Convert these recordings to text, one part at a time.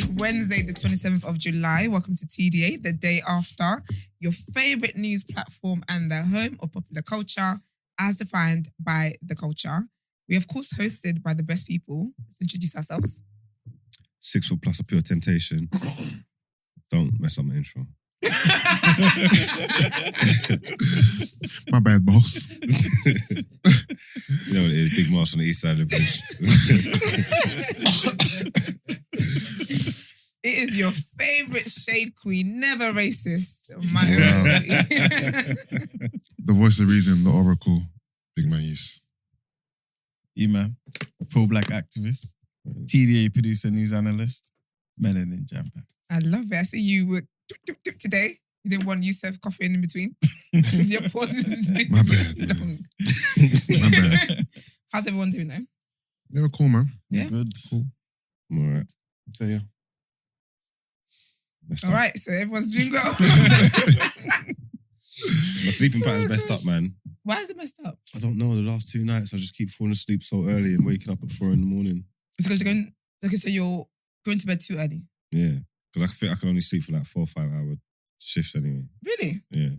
It's Wednesday, the 27th of July. Welcome to TDA, the day after, your favourite news platform and the home of popular culture, as defined by the culture. We, of course, hosted by the best people. Let's introduce ourselves. 6 foot plus of pure temptation. Don't mess up my intro. My bad, boss. You know what it is, Big Marsh on the east side of the bridge. It is your favourite shade queen, never racist. The voice of reason, the oracle, Big Man Use. Emman, pro-black activist, TDA producer, news analyst, melanin jam pack. I love it. I see you were today. You didn't want Yusuf coffee in between. Your pauses My bad. long. My bad. How's everyone doing though? Yeah, cool, man. Yeah. Good. Cool. I'm alright. Yeah. Messed All up. right, so everyone's doing well. My sleeping pattern's messed up, man. Why is it messed up? I don't know. The last 2 nights, I just keep falling asleep so early and waking up at 4 a.m. It's because you're going. Okay, so you're going to bed too early. Yeah, because I think I can only sleep for like 4 or 5 hour shifts anyway. Really? Yeah.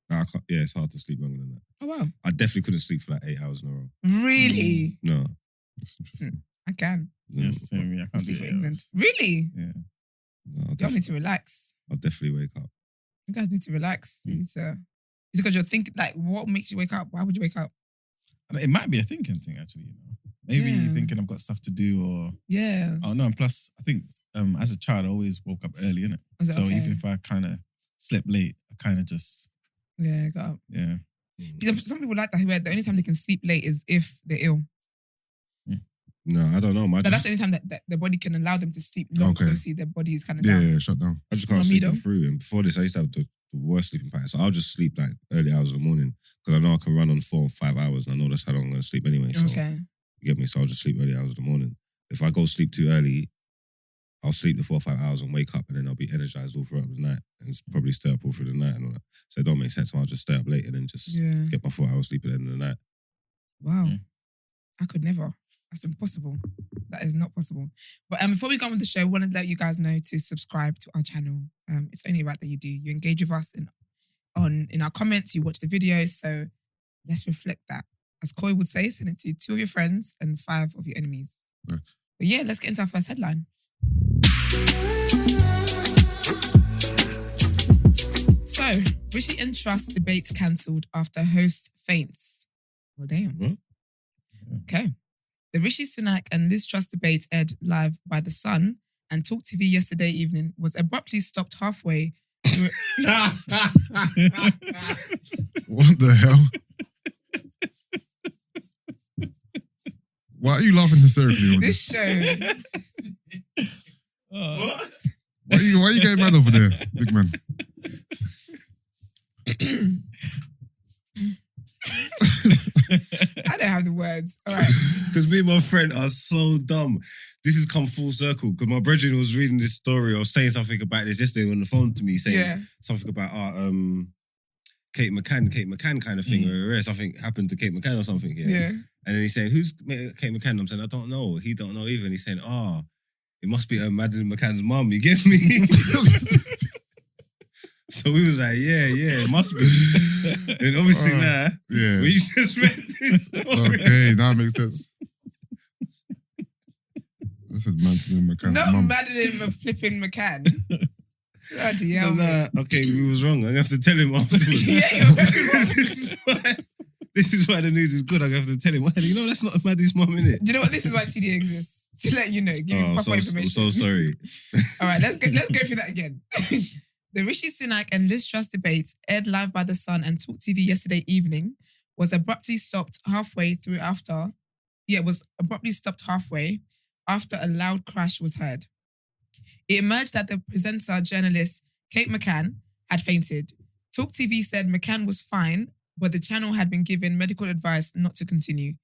Like, I can't, yeah, it's hard to sleep longer than that. Oh wow. I definitely couldn't sleep for like 8 hours in a row. Really? No. I can. No. Yes, same. Yeah, I can't Sleep do for it. England. Really? Yeah. No, Y'all need to relax. I'll definitely wake up. You guys need to relax. You need to. Is it because you're thinking like, what makes you wake up? Why would you wake up? It might be a thinking thing, actually. You know, maybe Yeah. you're thinking I've got stuff to do, or Yeah. oh no. And plus, I think as a child, I always woke up early, innit? Was it So okay? even if I kind of slept late, I kind of just Yeah, got up. yeah. Some people like that who the only time they can sleep late is if they're ill. No, I don't know. That's the only time that the body can allow them to sleep long. Okay. So see their body is kind of Yeah, down. yeah, shut down. I just can't Not me sleep though. through. And before this, I used to have the worst sleeping pattern. So I'll just sleep like early hours of the morning because I know I can run on 4 or 5 hours and I know that's how long I'm going to sleep anyway. So Okay. you get me? So I'll just sleep early hours of the morning. If I go sleep too early, I'll sleep the 4 or 5 hours and wake up and then I'll be energized all throughout the night and probably stay up all through the night and all that. So it don't make sense. So I'll just stay up late and then just Yeah. get my 4 hours sleep at the end of the night. Wow. Mm. I could never. That's impossible. That is not possible. But before we go on with the show, I want to let you guys know to subscribe to our channel. It's only right that you do. You engage with us in our comments, you watch the videos. So let's reflect that. As Coi would say, send it to 2 of your friends and 5 of your enemies. Yeah. But yeah, let's get into our first headline. So, Rishi and Truss debate cancelled after host faints. Well, damn. What? Okay. The Rishi Sunak and Liz Truss debate aired live by The Sun and Talk TV yesterday evening was abruptly stopped halfway through. What the hell? Why are you laughing hysterically over This this? show. Why are you getting mad over there, big man? I don't have the words. All right. Because me and my friend are so dumb. This has come full circle because my brethren was reading this story or saying something about this yesterday on the phone to me, saying Yeah. something about Kate McCann kind of thing, or something happened to Kate McCann or something. Yeah. And then he's saying, who's Kate McCann? I'm saying, I don't know. He don't know either. And he's saying, it must be Madeline McCann's mum. You get me? So we was like, yeah, it must be. And obviously now, Yeah. we just read this story. Okay, that makes sense. I said Madeline McCann's Not mum. Madeline flipping McCann. Bloody hell. Nah, okay, we was wrong. I'm going to have to tell him afterwards. Yeah, you're this is why the news is good. I'm going to have to tell him. You know, that's not Maddie's mum, innit? Do you know what? This is why TDA exists. To let you know. Give you proper information. I'm so sorry. All right, let's go through that again. The Rishi Sunak and Liz Truss debate, aired live by The Sun and Talk TV yesterday evening, was abruptly stopped halfway after a loud crash was heard. It emerged that the presenter journalist Kate McCann had fainted. Talk TV said McCann was fine, but the channel had been given medical advice not to continue.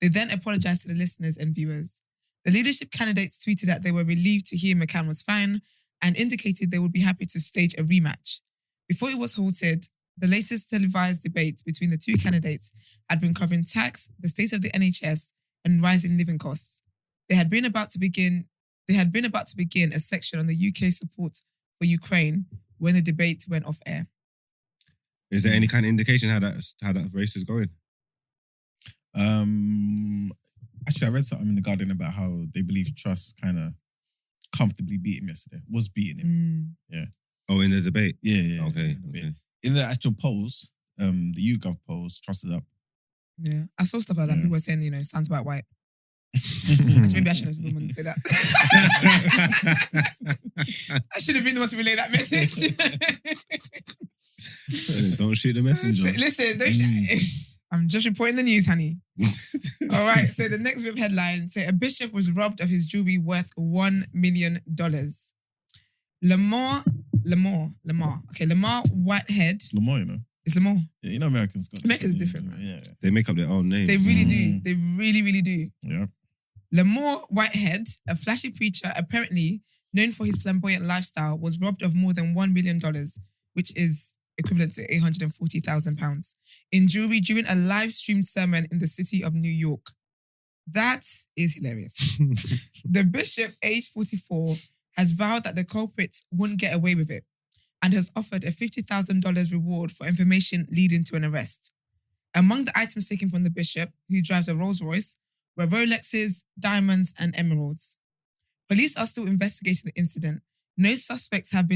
They then apologized to the listeners and viewers. The leadership candidates tweeted that they were relieved to hear McCann was fine and indicated they would be happy to stage a rematch. Before it was halted, the latest televised debate between the 2 candidates had been covering tax, the state of the NHS, and rising living costs. They had been about to begin They had been about to begin a section on the UK support for Ukraine when the debate went off air. Is there any kind of indication how that race is going? Actually, I read something in The Guardian about how they believe Truss kind of comfortably beat him yesterday. Was beating him. Oh, in the debate? Yeah. Okay. In the debate. In the actual polls, the YouGov polls, Truss is up. Yeah. I saw stuff like that. Yeah. People were saying, sounds about white. Actually, maybe I shouldn't have been the one to say that. I should have been the one to relay that message. Don't shoot the messenger. Listen, I'm just reporting the news, honey. All right, so the next bit of headline. So a bishop was robbed of his jewelry worth $1 million. Lamar Whitehead. Lamar, you know. It's Lamar. Yeah, you know Americans got Americans are different, man. Yeah. They make up their own names. They really do. They really, really do. Yeah. Lamar Whitehead, a flashy preacher apparently known for his flamboyant lifestyle, was robbed of more than $1 million, which is equivalent to £840,000, in jewelry during a live streamed sermon in the city of New York. That is hilarious. The bishop, aged 44, has vowed that the culprits wouldn't get away with it and has offered a $50,000 reward for information leading to an arrest. Among the items taken from the bishop, who drives a Rolls Royce, were Rolexes, diamonds, and emeralds. Police are still investigating the incident. No suspects have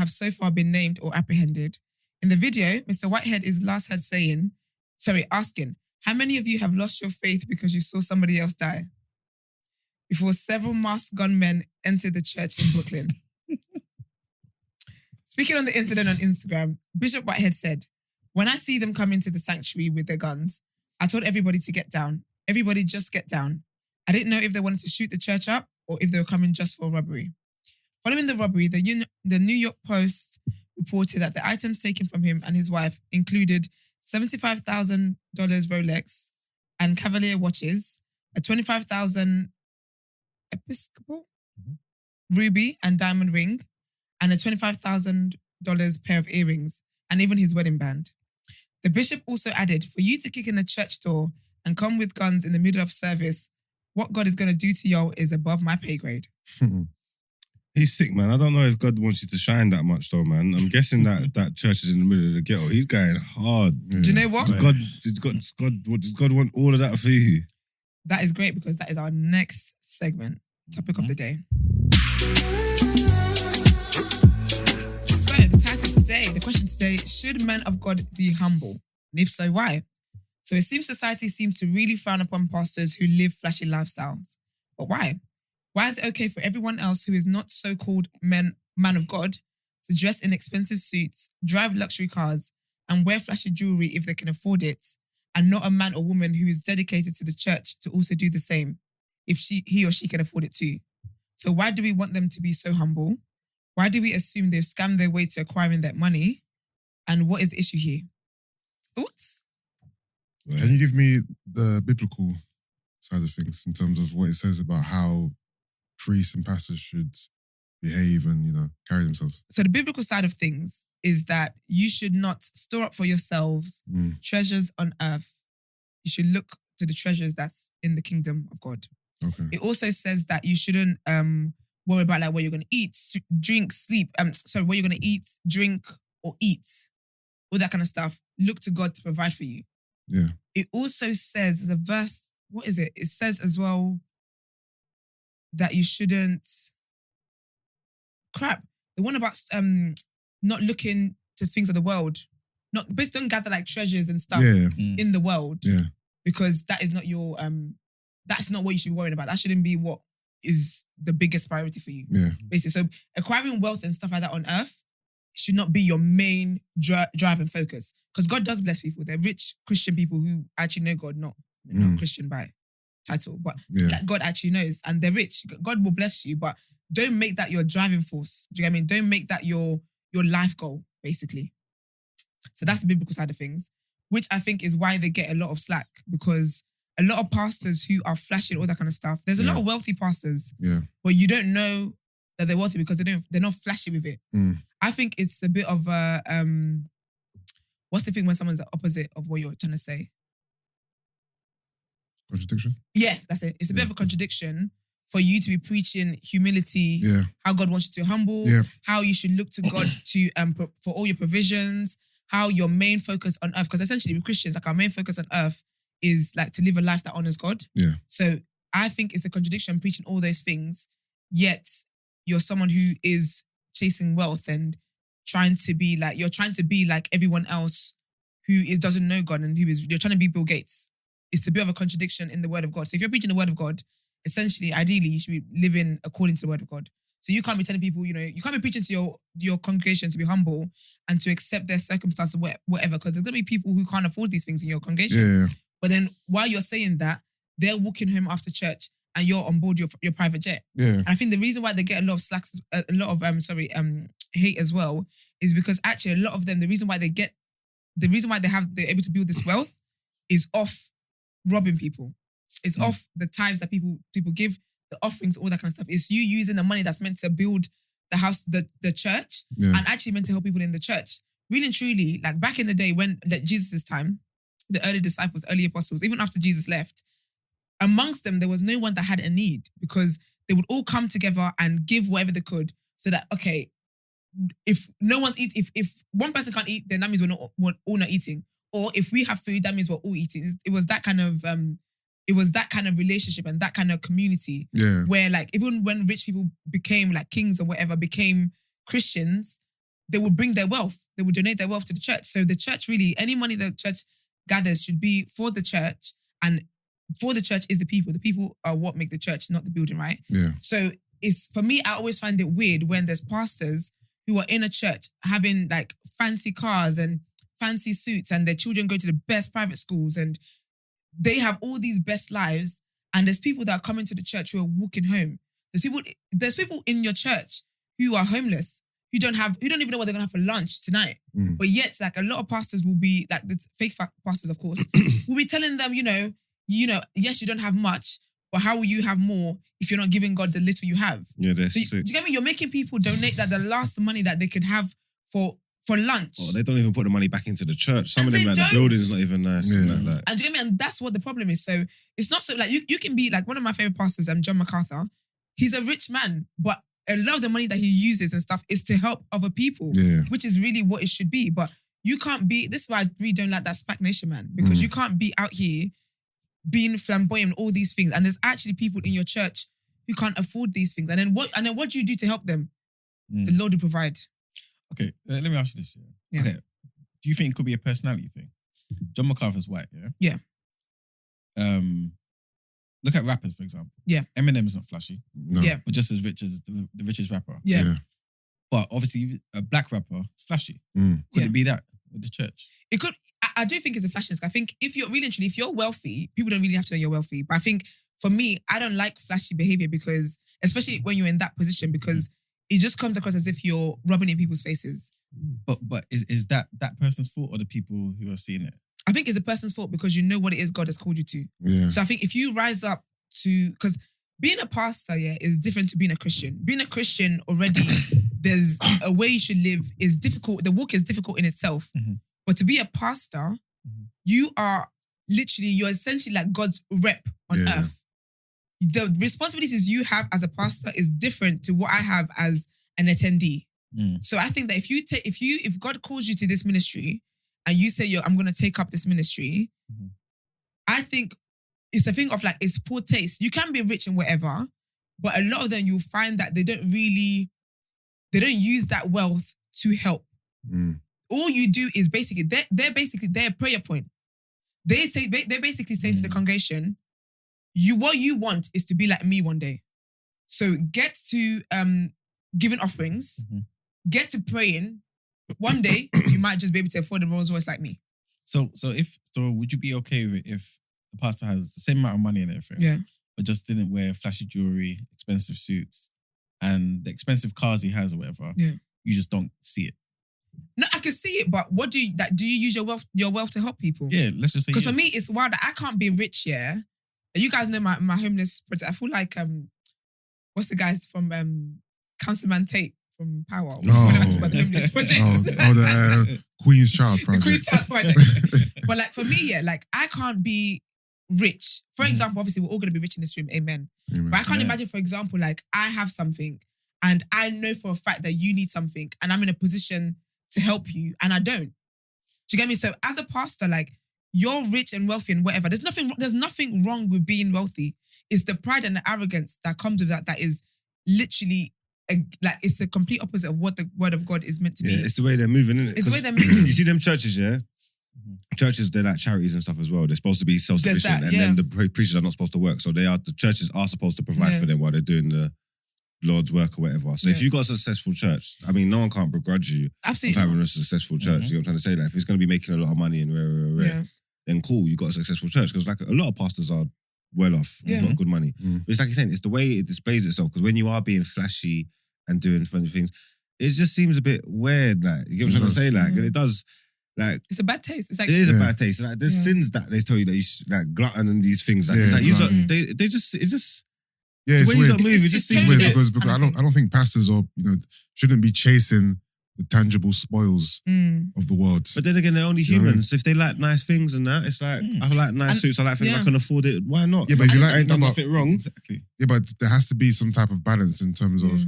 so far been named or apprehended. In the video, Mr. Whitehead is last heard asking, how many of you have lost your faith because you saw somebody else die? Before several masked gunmen entered the church in Brooklyn. Speaking on the incident on Instagram, Bishop Whitehead said, "When I see them come into the sanctuary with their guns, I told everybody to get down. Everybody just get down. I didn't know if they wanted to shoot the church up or if they were coming just for a robbery." Following the robbery, the New York Post reported that the items taken from him and his wife included $75,000 Rolex and Cavalier watches, a $25,000 Episcopal ruby and diamond ring, and a $25,000 pair of earrings, and even his wedding band. The bishop also added, "For you to kick in a church door and come with guns in the middle of service, what God is going to do to y'all is above my pay grade." He's sick, man. I don't know if God wants you to shine that much, though, man. I'm guessing that church is in the middle of the ghetto. He's going hard. Do you know what? Does God want all of that for you? That is great because that is our next segment, topic of the day. So the title today, the question today, should men of God be humble? And if so, why? So it seems society seems to really frown upon pastors who live flashy lifestyles. But why? Why is it okay for everyone else who is not so-called man of God to dress in expensive suits, drive luxury cars, and wear flashy jewelry if they can afford it, and not a man or woman who is dedicated to the church to also do the same if he or she can afford it too? So why do we want them to be so humble? Why do we assume they've scammed their way to acquiring that money? And what is the issue here? Thoughts? Can you give me the biblical side of things in terms of what it says about how priests and pastors should behave and, carry themselves? So the biblical side of things is that you should not store up for yourselves treasures on earth. You should look to the treasures that's in the kingdom of God. Okay. It also says that you shouldn't worry about like what you're going to eat, drink, sleep. What you're going to eat, drink, or eat. All that kind of stuff. Look to God to provide for you. Yeah. It also says, there's a verse, what is it? It says as well that you shouldn't... The one about not looking to things of the world. Basically don't gather like treasures and stuff in the world. Yeah. Because that is not your... that's not what you should be worrying about. That shouldn't be what is the biggest priority for you. Yeah. Basically, so acquiring wealth and stuff like that on earth should not be your main drive and focus. Because God does bless people. They're rich Christian people who actually know God, not Christian by title, but that God actually knows, and they're rich. God will bless you, but don't make that your driving force. Do you get what I mean? Don't make that your life goal, basically. So that's the biblical side of things, which I think is why they get a lot of slack, because a lot of pastors who are flashing all that kind of stuff, there's a lot of wealthy pastors, but you don't know that they're wealthy because they're not flashy with it. I think it's a bit of a what's the thing when someone's the opposite of what you're trying to say? Contradiction? Yeah, that's it. It's a bit of a contradiction for you to be preaching humility, Yeah. how God wants you to humble, Yeah. how you should look to God to for all your provisions, how your main focus on earth, because essentially with Christians, like our main focus on earth is like to live a life that honors God. Yeah. So I think it's a contradiction preaching all those things, yet you're someone who is chasing wealth and trying to be like everyone else who doesn't know God and you're trying to be Bill Gates. It's a bit of a contradiction in the word of God. So if you're preaching the word of God, essentially, ideally, you should be living according to the word of God. So you can't be telling people, you can't be preaching to your congregation to be humble and to accept their circumstances, whatever, because there's going to be people who can't afford these things in your congregation. Yeah. But then while you're saying that, they're walking home after church and you're on board your private jet. Yeah. And I think the reason why they get a lot of hate as well is because actually a lot of them, the reason why they're able to build this wealth is off robbing people. It's off the tithes that people give, the offerings, all that kind of stuff. It's you using the money that's meant to build the house, the church, and actually meant to help people in the church. Really and truly, like back in the day when like Jesus' time, the early disciples, early apostles, even after Jesus left, amongst them, there was no one that had a need because they would all come together and give whatever they could so that, okay, if no one's if one person can't eat, then that means we're all not eating. Or if we have food, that means we're all eating. It was that kind of relationship and that kind of community where like even when rich people became like kings or whatever, became Christians, they would bring their wealth. They would donate their wealth to the church. So the church really, any money the church gathers should be for the church, and for the church is the people. The people are what make the church, not the building, right? Yeah. So it's, for me, I always find it weird when there's pastors who are in a church having like fancy cars and fancy suits and their children go to the best private schools and they have all these best lives, and there's people that are coming to the church who are walking home. There's people in your church who are homeless, who don't even know what they're gonna have for lunch tonight. But yet, like a lot of pastors will be like the fake pastors, of course, will be telling them, yes, you don't have much, but how will you have more if you're not giving God the little you have? Yeah, that's do you get me? You're making people donate the last money that they could have for lunch. Oh, they don't even put the money back into the church. Some And of them, they like, don't. the building's not even nice. And that, like. And do you get me? And that's what the problem is. So it's not so like you can be like one of my favorite pastors, John MacArthur. He's a rich man, but a lot of the money that he uses and stuff is to help other people, which is really what it should be. But you can't be. This is why I really don't like that SPAC Nation, man, because you can't be out here being flamboyant, all these things, and there's actually people in your church who can't afford these things. And then what do you do to help them? The Lord will provide. Okay, let me ask you this. Yeah. Okay, do you think it could be a personality thing? John MacArthur's white, yeah? Yeah. Look at rappers, for example. Yeah. Eminem's not flashy. No. Yeah. But just as rich as the richest rapper. Yeah. But obviously, a black rapper is flashy. Mm. Could it be that with the church? It could. I do think it's a fashion. I think if you're really actually, if you're wealthy, people don't really have to know you're wealthy. But I think for me, I don't like flashy behavior because, especially when you're in that position, because it just comes across as if you're rubbing in people's faces. But is that person's fault or the people who are seeing it? I think it's a person's fault because you know what it is God has called you to. Yeah. So I think if you rise up to, because being a pastor, is different to being a Christian. Being a Christian already, there's a way you should live is difficult. The walk is difficult in itself. Mm-hmm. But to be a pastor, you're essentially like God's rep on earth. The responsibilities you have as a pastor is different to what I have as an attendee. So I think that if God calls you to this ministry and you say, I'm going to take up this ministry, I think it's a thing of like, it's poor taste. You can be rich and whatever, but a lot of them you'll find that they don't use that wealth to help. All you do is basically, they're basically their prayer point. They're basically saying to the congregation, what you want is to be like me one day. So get to giving offerings, get to praying. One day, you might just be able to afford a Rolls Royce like me. So would you be okay with it if the pastor has the same amount of money and everything, but just didn't wear flashy jewelry, expensive suits, and the expensive cars he has or whatever? Yeah. You just don't see it. No, I can see it, but what do you use your wealth to help people? Yeah, let's just say because for me, it's wild that I can't be rich. Yeah, you guys know my homeless project. I feel like what's the guys from Councilman Tate from Power? Whenever I talk about the homeless project, the Queen's Child Project. The Queen's Child Project. But like for me, like I can't be rich. For example, obviously, we're all going to be rich in this room. Amen. But I can't imagine, for example, like I have something and I know for a fact that you need something and I'm in a position to help you and I don't. Do you get me? So as a pastor, like you're rich and wealthy and whatever. There's nothing wrong with being wealthy. It's the pride and the arrogance that comes with that is literally it's the complete opposite of what the word of God is meant to be. Yeah, it's the way they're moving, isn't it? It's the way they're moving. You see them churches, yeah? Churches, they're like charities and stuff as well. They're supposed to be self-sufficient then the preachers are not supposed to work. So the churches are supposed to provide for them while they're doing the Lord's work or whatever. So if you've got a successful church, I mean, no one can't begrudge you of having a successful church. You know what I'm trying to say? Like, if it's going to be making a lot of money and then cool, you got a successful church. Because like a lot of pastors are well off, got good money. But it's like you're saying, it's the way it displays itself. Because when you are being flashy and doing funny things, it just seems a bit weird. Like, you get what I'm trying to say? Like, and it does. Like, it's a bad taste. It's like it is a bad taste. Like there's sins that they tell you that you should, like glutton and these things. Like, it's like they just it's when weird. You move, it just seems weird weird. because I don't think pastors are shouldn't be chasing the tangible spoils of the world. But then again, they're only humans. So if they like nice things and that, it's like I like nice suits. I like things I can afford it. Why not? Yeah, but if you like, I ain't done nothing wrong. Exactly. Yeah, but there has to be some type of balance in terms of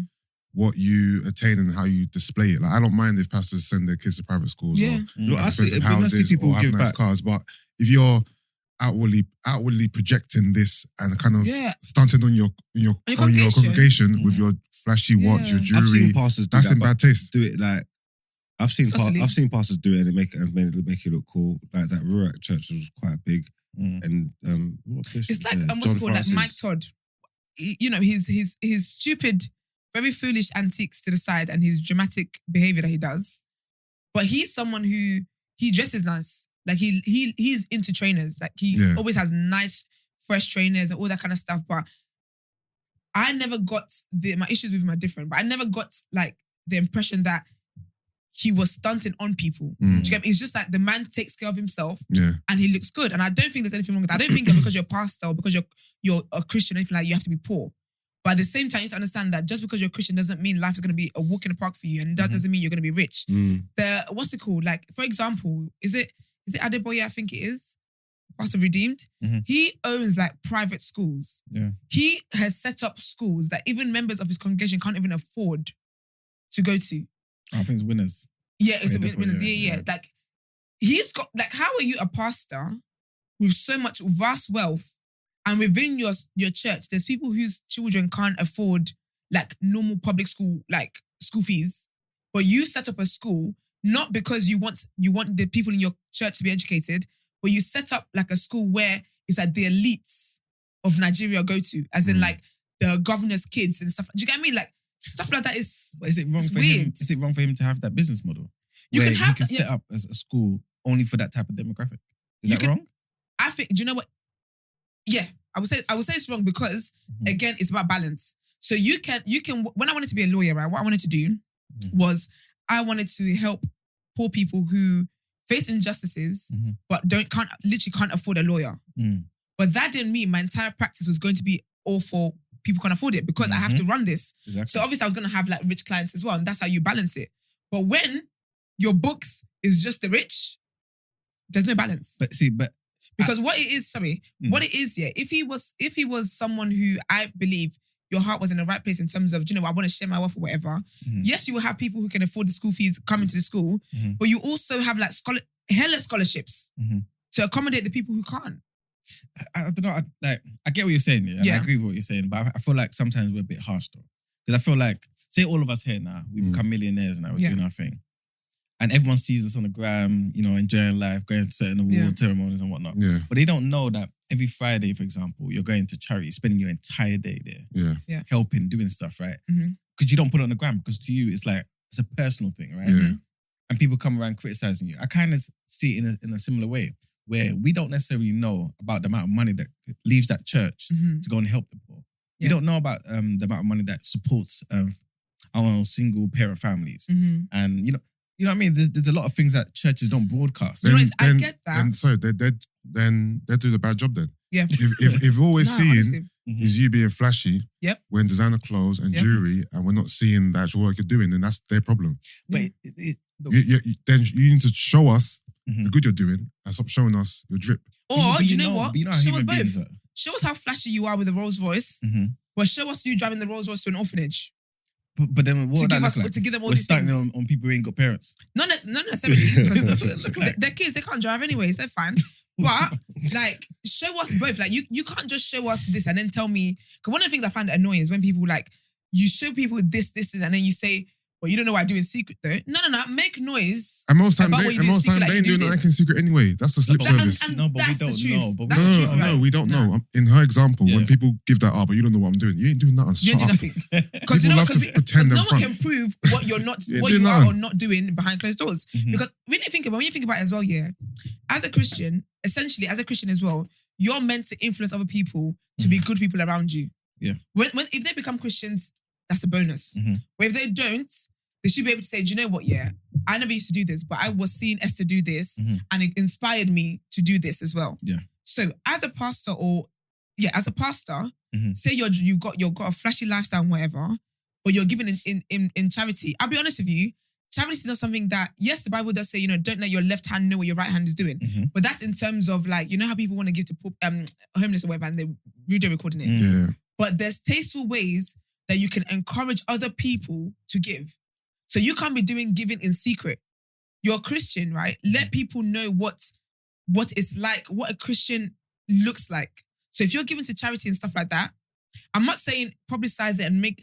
what you attain and how you display it. Like, I don't mind if pastors send their kids to private schools or Look, I see houses people or have give nice back cars, but if you're outwardly projecting this and kind of stunting on your congregation with your flashy watch, your jewelry, I've seen pastors do that's that, in bad taste. Do it like I've seen pastors do it and make it look cool. Like that Ruach church was quite big, and it's like what's it called, like Mike Todd. His stupid, very foolish antics to the side and his dramatic behavior that he does. But he's someone who he dresses nice. Like he's into trainers. Like he always has nice, fresh trainers and all that kind of stuff. But I never got my issues with him are different. But I never got like the impression that he was stunting on people. Do you get me? It's just like the man takes care of himself and he looks good. And I don't think there's anything wrong with that. I don't think that because you're a pastor or because you're a Christian or anything like that, you have to be poor. But at the same time, you need to understand that just because you're a Christian doesn't mean life is going to be a walk in the park for you. And that doesn't mean you're going to be rich. What's it called? Like, for example, is it Adeboye? I think it is. Pastor Redeemed. He owns like private schools. Yeah. He has set up schools that even members of his congregation can't even afford to go to. I think it's Winners. Yeah, it's Winners. Yeah. Like, he's got, like, how are you a pastor with so much vast wealth and within your church, there's people whose children can't afford like normal public school, like school fees, but you set up a school not because you want the people in your church to be educated, but you set up like a school where it's like the elites of Nigeria go to, as in like the governor's kids and stuff. Do you get me? Like stuff like that is. But is it wrong for him? Is it wrong for him to have that business model? You where can have he can set up as a school only for that type of demographic. Is that wrong? I think. Do you know what? Yeah, I would say it's wrong because again, it's about balance. So you can. When I wanted to be a lawyer, right? What I wanted to do was I wanted to help poor people who face injustices but can't afford a lawyer. But that didn't mean my entire practice was going to be all for people can't afford it because I have to run this. Exactly. So obviously I was going to have like rich clients as well, and that's how you balance it. But when your books is just the rich, there's no balance. Because what it is, if he was someone who I believe your heart was in the right place in terms of, I want to share my wealth or whatever. Yes, you will have people who can afford the school fees coming to the school, but you also have like hella scholarships to accommodate the people who can't. I don't know. I get what you're saying, yeah. I agree with what you're saying, but I feel like sometimes we're a bit harsh though. Because I feel like, say all of us here now, we become millionaires now, we're doing our thing. And everyone sees us on the gram, enjoying life, going to certain award ceremonies and whatnot. Yeah. But they don't know that every Friday, for example, you're going to charity, spending your entire day there. Yeah. Helping, doing stuff, right? Because you don't put it on the gram, because to you, it's a personal thing, right? Yeah. And people come around criticizing you. I kind of see it in a similar way, where we don't necessarily know about the amount of money that leaves that church to go and help the poor. Yeah. We don't know about the amount of money that supports our single parent families. And, you know what I mean? There's a lot of things that churches don't broadcast. I get that. And sorry, they're doing a bad job then. Yeah. If all we're seeing is you being flashy, wearing designer clothes and jewelry, and we're not seeing the actual work you're doing, then that's their problem. But then you need to show us the good you're doing, and stop showing us your drip. Or, do you know what? But you know how Show us human beings both. are. Show us how flashy you are with the Rolls Royce, but show us you driving the Rolls Royce to an orphanage. But then what would that look like? To give them all We're these starting things. on people who ain't got parents. Not necessarily. That's what it look like. They're kids, they can't drive anyway, so fine. But, like, show us both. Like, you can't just show us this and then tell me. Because one of the things I find annoying is when people, like, you show people this, and then you say, well, you don't know what I do in secret, though. No. Make noise. And most time, about they what you do in secret, like ain't you doing do nothing this. secret anyway. That's just lip service. And No, but we that's the don't truth. know, but we That's the truth, right? No, we don't know. In her example, when Yeah. people give that up, but you don't know what I'm doing. You ain't doing nothing. You Shut ain't up. doing nothing. Because People love to pretend in no one front. can prove what you're not, You ain't what doing you are nothing. or not doing behind closed doors. Because when you think about it as well, yeah, as a Christian, essentially as a Christian as well, you're meant to influence other people to be good people around you. Yeah. When if they become Christians, that's a bonus. But if they don't, they should be able to say, do you know what? Yeah, I never used to do this, but I was seeing Esther do this, and it inspired me to do this as well. Yeah. So as a pastor, say you've got a flashy lifestyle and whatever, or you're giving in charity. I'll be honest with you, charity is not something that, yes, the Bible does say, don't let your left hand know what your right hand is doing. But that's in terms of, like, you know how people want to give to homeless or whatever, and they're video recording it. Yeah. But there's tasteful ways that you can encourage other people to give. So you can't be giving in secret. You're a Christian, right? Let people know what it's like, what a Christian looks like. So if you're giving to charity and stuff like that, I'm not saying publicize it and make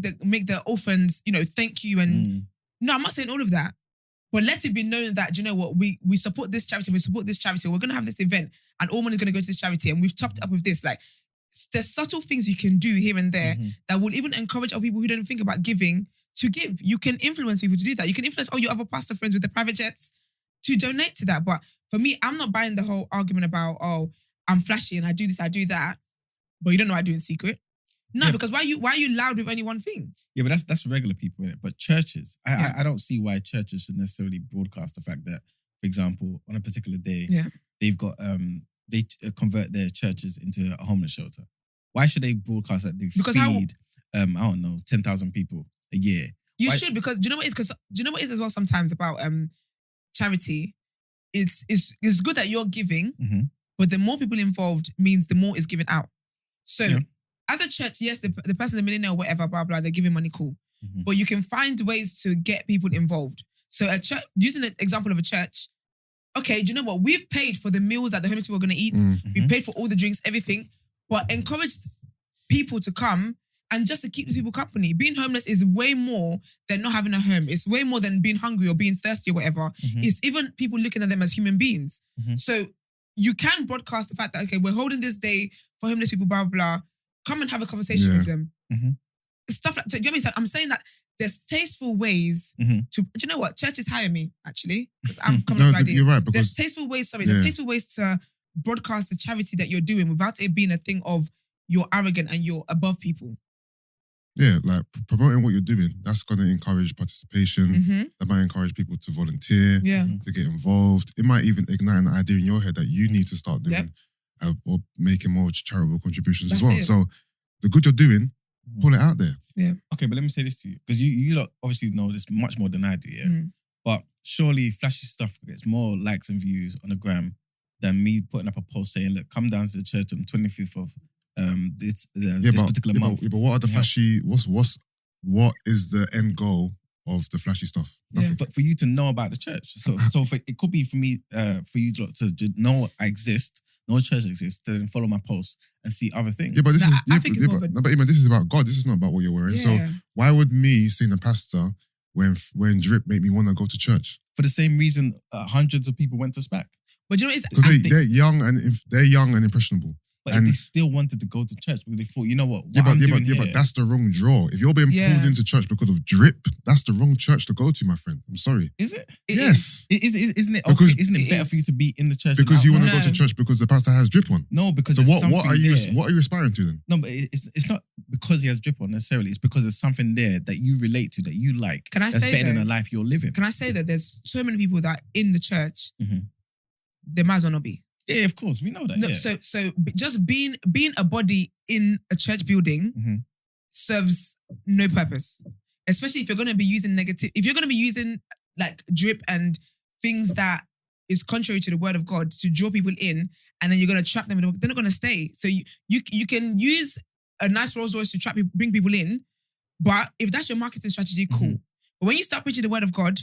the orphans, thank you and no, I'm not saying all of that. But let it be known that, do you know what, we support this charity, we're gonna have this event and all money is gonna go to this charity and we've topped up with this. Like, there's subtle things you can do here and there that will even encourage other people who don't think about giving to give. You can influence people to do that. You can influence all your other pastor friends with the private jets to donate to that. But for me, I'm not buying the whole argument about, I'm flashy and I do this, I do that, but you don't know I do in secret. No, because why are you loud with only one thing? Yeah, but that's regular people, innit? But churches, I don't see why churches should necessarily broadcast the fact that, for example, on a particular day, they've got they convert their churches into a homeless shelter. Why should they broadcast that they feed I don't know, 10,000 people a year? You should, because do you know what it is? Because do you know what it is as well sometimes about charity? It's good that you're giving, but the more people involved means the more is given out. So as a church, yes, the person's a millionaire or whatever, blah, blah, they're giving money, cool. But you can find ways to get people involved. So a church, using the example of a church, okay, do you know what? We've paid for the meals that the homeless people are going to eat. We've paid for all the drinks, everything, but encouraged people to come and just to keep these people company. Being homeless is way more than not having a home. It's way more than being hungry or being thirsty or whatever. It's even people looking at them as human beings. So you can broadcast the fact that, okay, we're holding this day for homeless people, blah, blah, blah. Come and have a conversation with them. Stuff like, do you know what I mean? I'm saying that there's tasteful ways to, do you know what? Churches hire me, actually, because I'm coming up with ideas. You're right, because there's tasteful ways to broadcast the charity that you're doing without it being a thing of you're arrogant and you're above people. Yeah, like promoting what you're doing, that's going to encourage participation. That might encourage people to volunteer, to get involved. It might even ignite an idea in your head that you need to start doing or making more charitable contributions as well. So the good you're doing, pull it out there. Yeah. Okay, but let me say this to you, because you lot obviously know this much more than I do, yeah? But surely flashy stuff gets more likes and views on the gram than me putting up a post saying, look, come down to the church on the 25th of this particular month. But what are the flashy, what is the end goal of the flashy stuff? For you to know about the church. So it could be for me, for you to know I exist, know church exists, to then follow my posts and see other things. Yeah, but this is but Emman, this is about God. This is not about what you're wearing. So why would me seeing a pastor wearing drip make me want to go to church? For the same reason, hundreds of people went to SPAC. But you know, it's because they're young and impressionable. But they still wanted to go to church because they thought, you know what? But that's the wrong draw. If you're being pulled into church because of drip, that's the wrong church to go to, my friend. I'm sorry. Is it? Yes. Isn't it? Okay? Isn't it better for you to be in the church because you want to go to church because the pastor has drip on? No, because what are you aspiring to then? No, but it's not because he has drip on necessarily. It's because there's something there that you relate to, that you like. Can I that's say better than the life you're living? Can I say that there's so many people that in the church, they might as well not be. Yeah, of course, we know that. No, so just being a body in a church building serves no purpose, especially if you're going to be using if you're going to be using like drip and things that is contrary to the word of God to draw people in, and then you're going to trap them. They're not going to stay. So you can use a nice Rolls Royce to bring people in, but if that's your marketing strategy, cool. Mm-hmm. But when you start preaching the word of God,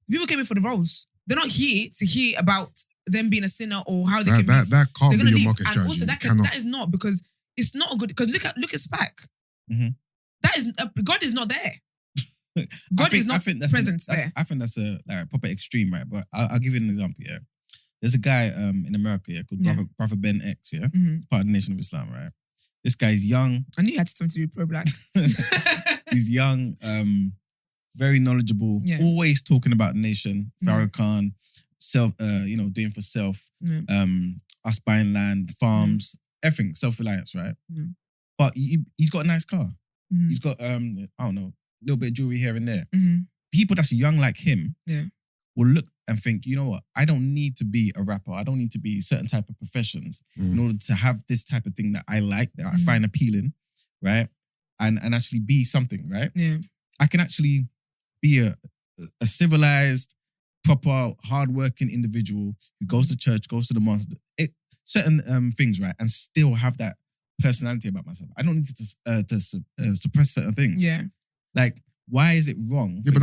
people came in for the roles. They're not here to hear about them being a sinner or how they can be. That can't be your market strategy. And also that is not, because it's not a good, because look at SPAC. Mm-hmm. That is, God is not there. God is not present there. I think that's a proper extreme, right? But I'll give you an example, yeah. There's a guy in America, called Brother Ben X, yeah? Part of the Nation of Islam, right? This guy's young. I knew you had something to do pro-black. He's young, very knowledgeable, always talking about the nation, Farrakhan, self, doing for self, us buying land, farms, everything, self-reliance, right? But he's got a nice car. He's got, I don't know, a little bit of jewelry here and there. People that's young like him will look and think, you know what, I don't need to be a rapper. I don't need to be certain type of professions in order to have this type of thing that I like, that I find appealing, right? And actually be something, right? Yeah. I can actually be a civilized, proper, hardworking individual who goes to church, goes to the mosque, certain things, right? And still have that personality about myself. I don't need to suppress certain things. Yeah. Like, why is it wrong? Yeah, but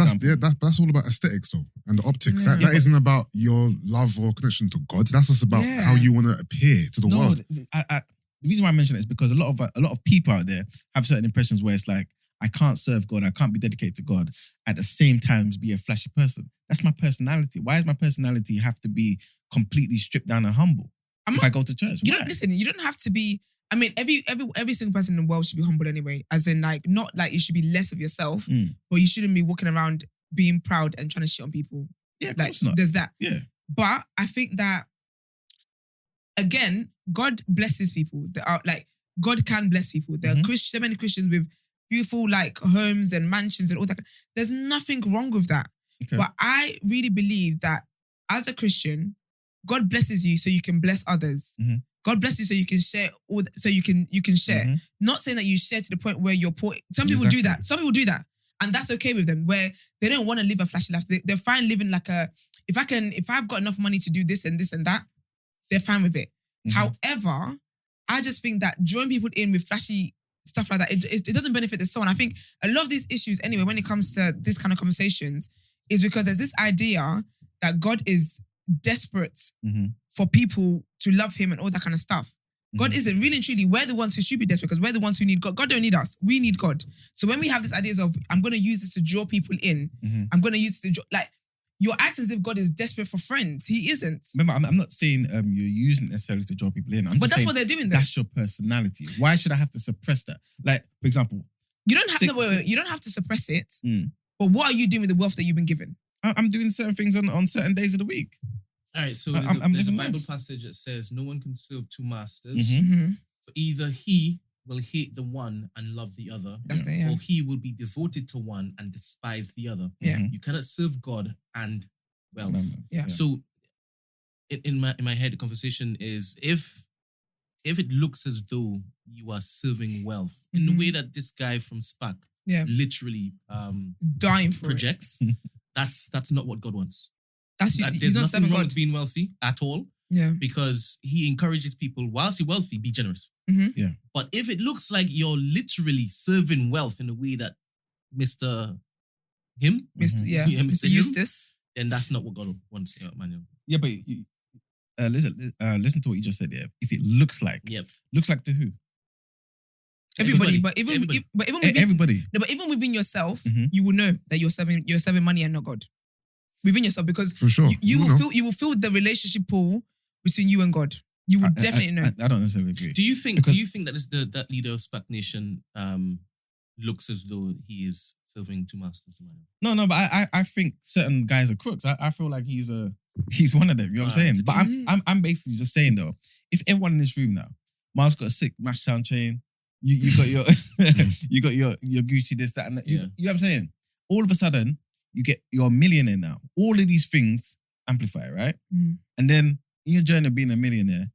that's all about aesthetics though, and the optics. That isn't about your love or connection to God. That's just about how you want to appear to the world. The reason why I mention it is because a lot of people out there have certain impressions where it's like, I can't serve God, I can't be dedicated to God, at the same time be a flashy person. That's my personality. Why does my personality have to be completely stripped down and humble if I go to church? You don't have to be. I mean, every single person in the world should be humble anyway. As in, like, not like you should be less of yourself, but you shouldn't be walking around being proud and trying to shit on people. Yeah, of like course not. There's that. Yeah. But I think that, again, God blesses people. There are, like, God can bless people. There are so many Christians with beautiful, like, homes and mansions and all that. There's nothing wrong with that. Okay. But I really believe that as a Christian, God blesses you so you can bless others. God bless you so you can share so you can share. Not saying that you share to the point where you're poor. Some people do that. Some people do that. And that's okay with them, where they don't want to live a flashy life. They're fine living like if I've got enough money to do this and this and that, they're fine with it. However, I just think that drawing people in with flashy stuff like that, it doesn't benefit the soul. And I think a lot of these issues anyway, when it comes to this kind of conversations, is because there's this idea that God is desperate for people to love him and all that kind of stuff. God isn't. Really and truly, we're the ones who should be desperate because we're the ones who need God. God don't need us. We need God. So when we have these ideas of, I'm going to use this to draw people in, I'm going to use this to draw, like, you're acting as if God is desperate for friends. He isn't. Remember, I'm not saying you're using it necessarily to draw people in. But that's what they're doing. That's your personality. Why should I have to suppress that? Like, for example, you don't have to suppress it. But what are you doing with the wealth that you've been given? I'm doing certain things on certain days of the week. All right, so there's a Bible passage that says no one can serve two masters. For either he will hate the one and love the other, or he will be devoted to one and despise the other. You cannot serve God and wealth. So in my head, the conversation is if it looks as though you are serving wealth in the way that this guy from SPAC literally dying for projects, that's not what God wants. There's nothing wrong with being wealthy at all. Yeah. Because he encourages people, whilst you're wealthy, be generous. Yeah. But if it looks like you're literally serving wealth in a way that Mr. Eustace, then that's not what God wants, Manuel. Yeah, but listen to what you just said there. If it looks like, looks like to who? Everybody. But even within, everybody. No, but even within yourself, you will know that you're serving money and not God. Within yourself, because for sure you will feel the relationship pull between you and God. You will definitely know. I don't necessarily agree. Do you think that that leader of SPAC Nation looks as though he is serving two masters? No, but I think certain guys are crooks. I feel like he's one of them. You know what I'm saying? But I'm basically just saying though, if everyone in this room now, Miles got a sick Mash Sound chain, you got your you got your Gucci this that and that. You know what I'm saying? All of a sudden, you're a millionaire now. All of these things amplify, right? And then in your journey of being a millionaire,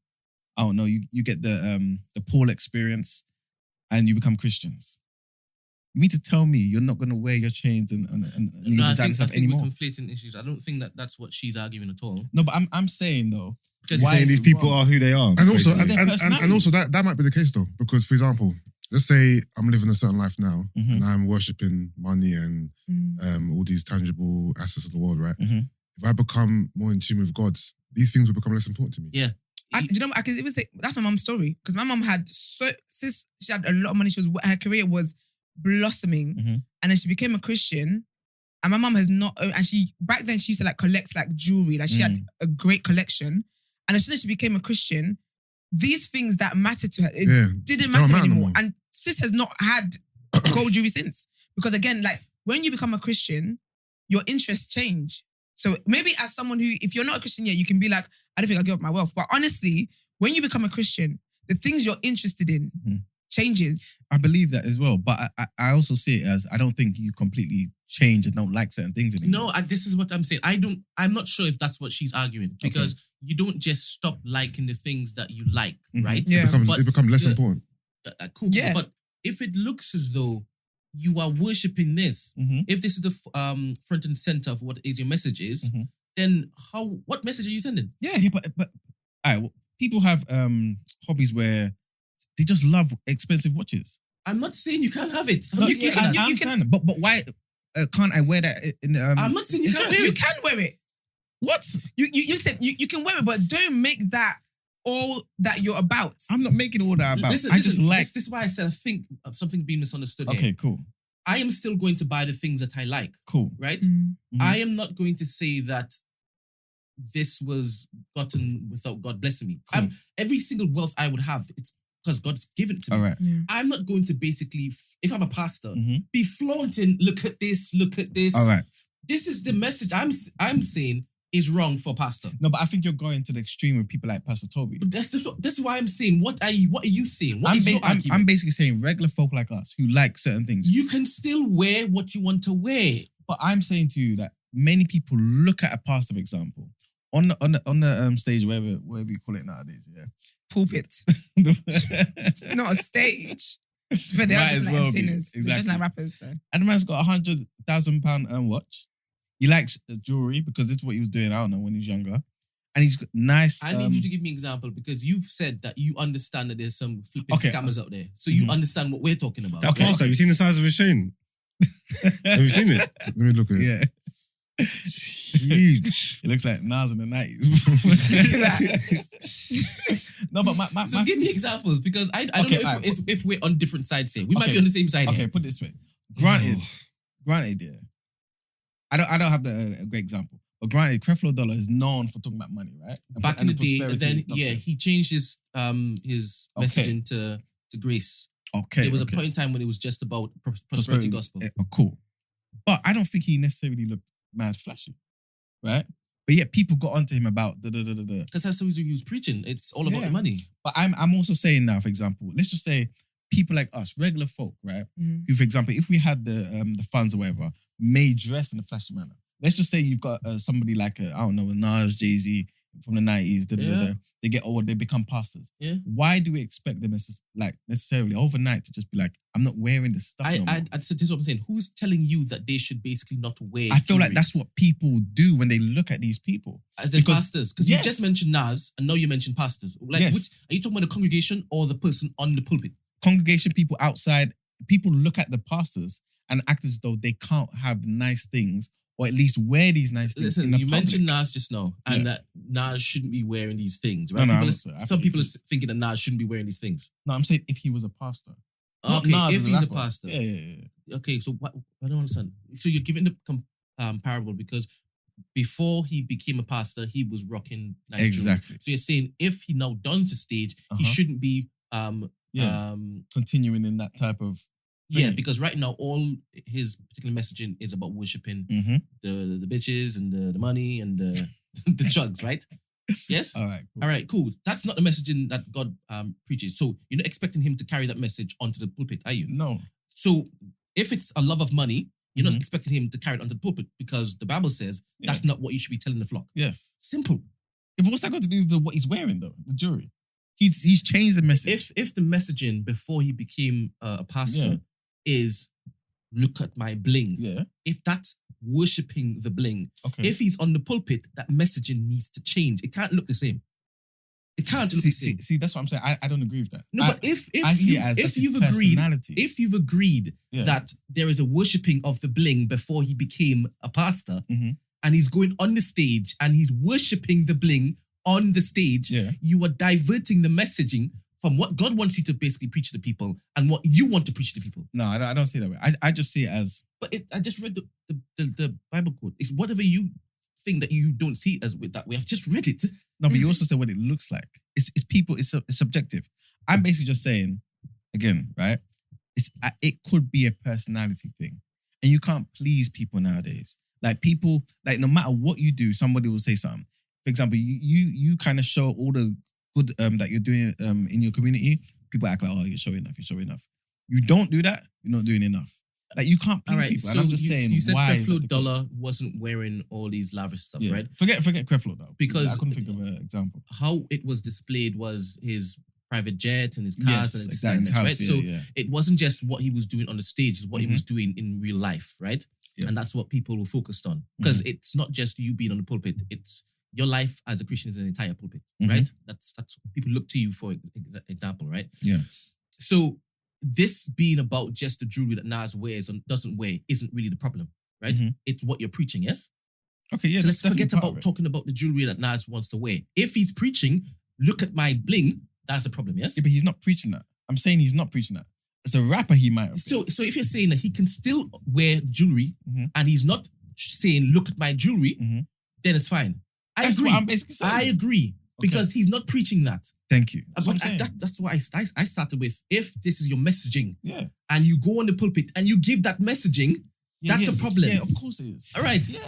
I don't know, you get the Paul experience and you become Christians. You mean to tell me you're not going to wear your chains and no, I think anymore? we're conflating issues. I don't think that's what she's arguing at all. No, but I'm saying though, because saying these people are who they are, and also that might be the case though, because for example, let's say I'm living a certain life now and I'm worshipping money and all these tangible assets of the world, right? If I become more in tune with God, these things will become less important to me. Yeah. I can even say that's my mum's story, because my mum had since she had a lot of money, her career was blossoming, and then she became a Christian, and my mum has not, and she back then she used to like collect like jewelry, like she had a great collection, and as soon as she became a Christian, these things that mattered to her didn't matter anymore, and sis has not had gold jewelry since, because again, like when you become a Christian, your interests change. So maybe as someone who, if you're not a Christian yet, you can be like, I don't think I'll give up my wealth. But honestly, when you become a Christian, the things you're interested in changes. I believe that as well. But I also see it as, I don't think you completely change and don't like certain things anymore. No, this is what I'm saying. I'm not sure if that's what she's arguing, because you don't just stop liking the things that you like, right? Yeah. It becomes less important. Cool. Yeah. But if it looks as though you are worshipping this, if this is the front and center of what is your message is, then what message are you sending? Yeah, but all right, well, people have hobbies where they just love expensive watches. I'm not saying you can't have it. You can, but why can't I wear that? I'm not saying you can't wear it. You can wear it. What? You said you can wear it, but don't make that all that you're about. I'm not making all that I'm about. This is why I said I think something being misunderstood here. Okay, cool. I am still going to buy the things that I like. Cool. Right? I am not going to say that this was gotten without God blessing me. Cool. Every single wealth I would have, it's because God's given it to me. All right. Yeah. I'm not going to basically, if I'm a pastor, be flaunting, look at this. All right. This is the message I'm saying is wrong for pastor. No, but I think you're going to the extreme with people like Pastor Toby. But that's why I'm saying, what are you saying? What is your argument? I'm basically saying regular folk like us who like certain things. You can still wear what you want to wear. But I'm saying to you that many people look at a pastor, for example, on the stage, whatever you call it nowadays, yeah. Pulpit. It's not a stage. But they're just like entertainers. Exactly. They're just like rappers. So. And the man's got £100,000 watch. He likes jewelry because this is what he was doing, I don't know, when he was younger. And he's got nice... I need you to give me an example, because you've said that you understand that there's some flipping scammers out there. So you understand what we're talking about. That pastor, have you seen the size of his chain? Have you seen it? Let me look at it. Yeah. Huge. It looks like Nas in the 90s. No, but my so give me examples, because I don't know if we're on different sides here. We might be on the same side here. Okay, put it this way. Granted, yeah. I don't have a great example. But granted, Creflo Dollar is known for talking about money, right? Back in the day, then he changed his messaging to grace. Okay. There was a point in time when it was just about prosperity gospel. Cool. But I don't think he necessarily looked mad flashy, right? But yet people got onto him about because that's what he was preaching. It's all about the money. But I'm also saying now, for example, let's just say people like us, regular folk, right? Who, for example, if we had the funds or whatever, may dress in a flashy manner. Let's just say you've got somebody like a Nas, Jay-Z from the 90s. They get old, they become pastors. Yeah. Why do we expect them necessarily overnight to just be like, I'm not wearing this stuff no more? So this is what I'm saying. Who's telling you that they should basically not wear I feel like that's what people do when they look at these people. As in pastors. Because you just mentioned Nas and now you mentioned pastors. Like, are you talking about the congregation or the person on the pulpit? Congregation, people outside, people look at the pastors and act as though they can't have nice things, or at least wear these nice things. Listen, you mentioned Nas just now, and that Nas shouldn't be wearing these things, right? Some people are thinking that Nas shouldn't be wearing these things. No, I'm saying if he was a pastor. Okay, if he's a pastor. Yeah. Okay, so what? I don't understand. So you're giving the parable because before he became a pastor, he was rocking nice exactly. jewelry. So you're saying if he now dons the stage, he shouldn't be continuing in that type of Yeah, because right now all his particular messaging is about worshipping the bitches and the money and the chugs, right? Yes? All right, cool. All right, cool. That's not the messaging that God preaches. So you're not expecting him to carry that message onto the pulpit, are you? No. So if it's a love of money, you're not expecting him to carry it onto the pulpit because the Bible says that's not what you should be telling the flock. Yes. Simple. But what's that got to do with what he's wearing though? The jewelry. He's changed the message. If the messaging before he became a pastor is look at my bling. Yeah. If that's worshipping the bling, Okay. if he's on the pulpit, that messaging needs to change. It can't look the same. It can't look the same. See, that's what I'm saying. I don't agree with that. No, but if you've agreed that there is a worshipping of the bling before he became a pastor, and he's going on the stage and he's worshipping the bling on the stage, you are diverting the messaging from what God wants you to basically preach to people and what you want to preach to people. No, I don't see it that way. I just see it as... But I just read the Bible quote. It's whatever you think that you don't see it as with that way. I've just read it. No, but you also said what it looks like. It's people, it's subjective. I'm basically just saying, again, right? It could be a personality thing. And you can't please people nowadays. Like people, like no matter what you do, somebody will say something. For example, you kind of show all the good that you're doing in your community. People act like, oh, you're showing enough. You don't do that, you're not doing enough. Like you can't please people. So and I'm just saying, you said why Creflo Dollar wasn't wearing all these lavish stuff, right? Forget Creflo though, because I couldn't think of an example. How it was displayed was his private jet and his cars and his house, right? So it wasn't just what he was doing on the stage; it's what he was doing in real life, right? Yeah. And that's what people were focused on because it's not just you being on the pulpit; it's your life as a Christian is an entire pulpit, right? That's people look to you for example, right? Yeah. So this being about just the jewelry that Nas wears and doesn't wear isn't really the problem, right? It's what you're preaching, yes? Okay, yeah. So let's forget about talking about the jewelry that Nas wants to wear. If he's preaching, look at my bling, that's a problem, yes? Yeah, but he's not preaching that. I'm saying he's not preaching that. As a rapper, he might have. So if you're saying that he can still wear jewelry and he's not saying, look at my jewelry, then it's fine. That's agree. What I'm basically saying. I agree. Because he's not preaching that. Thank you. That's why I started with, if this is your messaging, and you go on the pulpit and you give that messaging, that's a problem. Yeah, of course it is. All right. Yeah.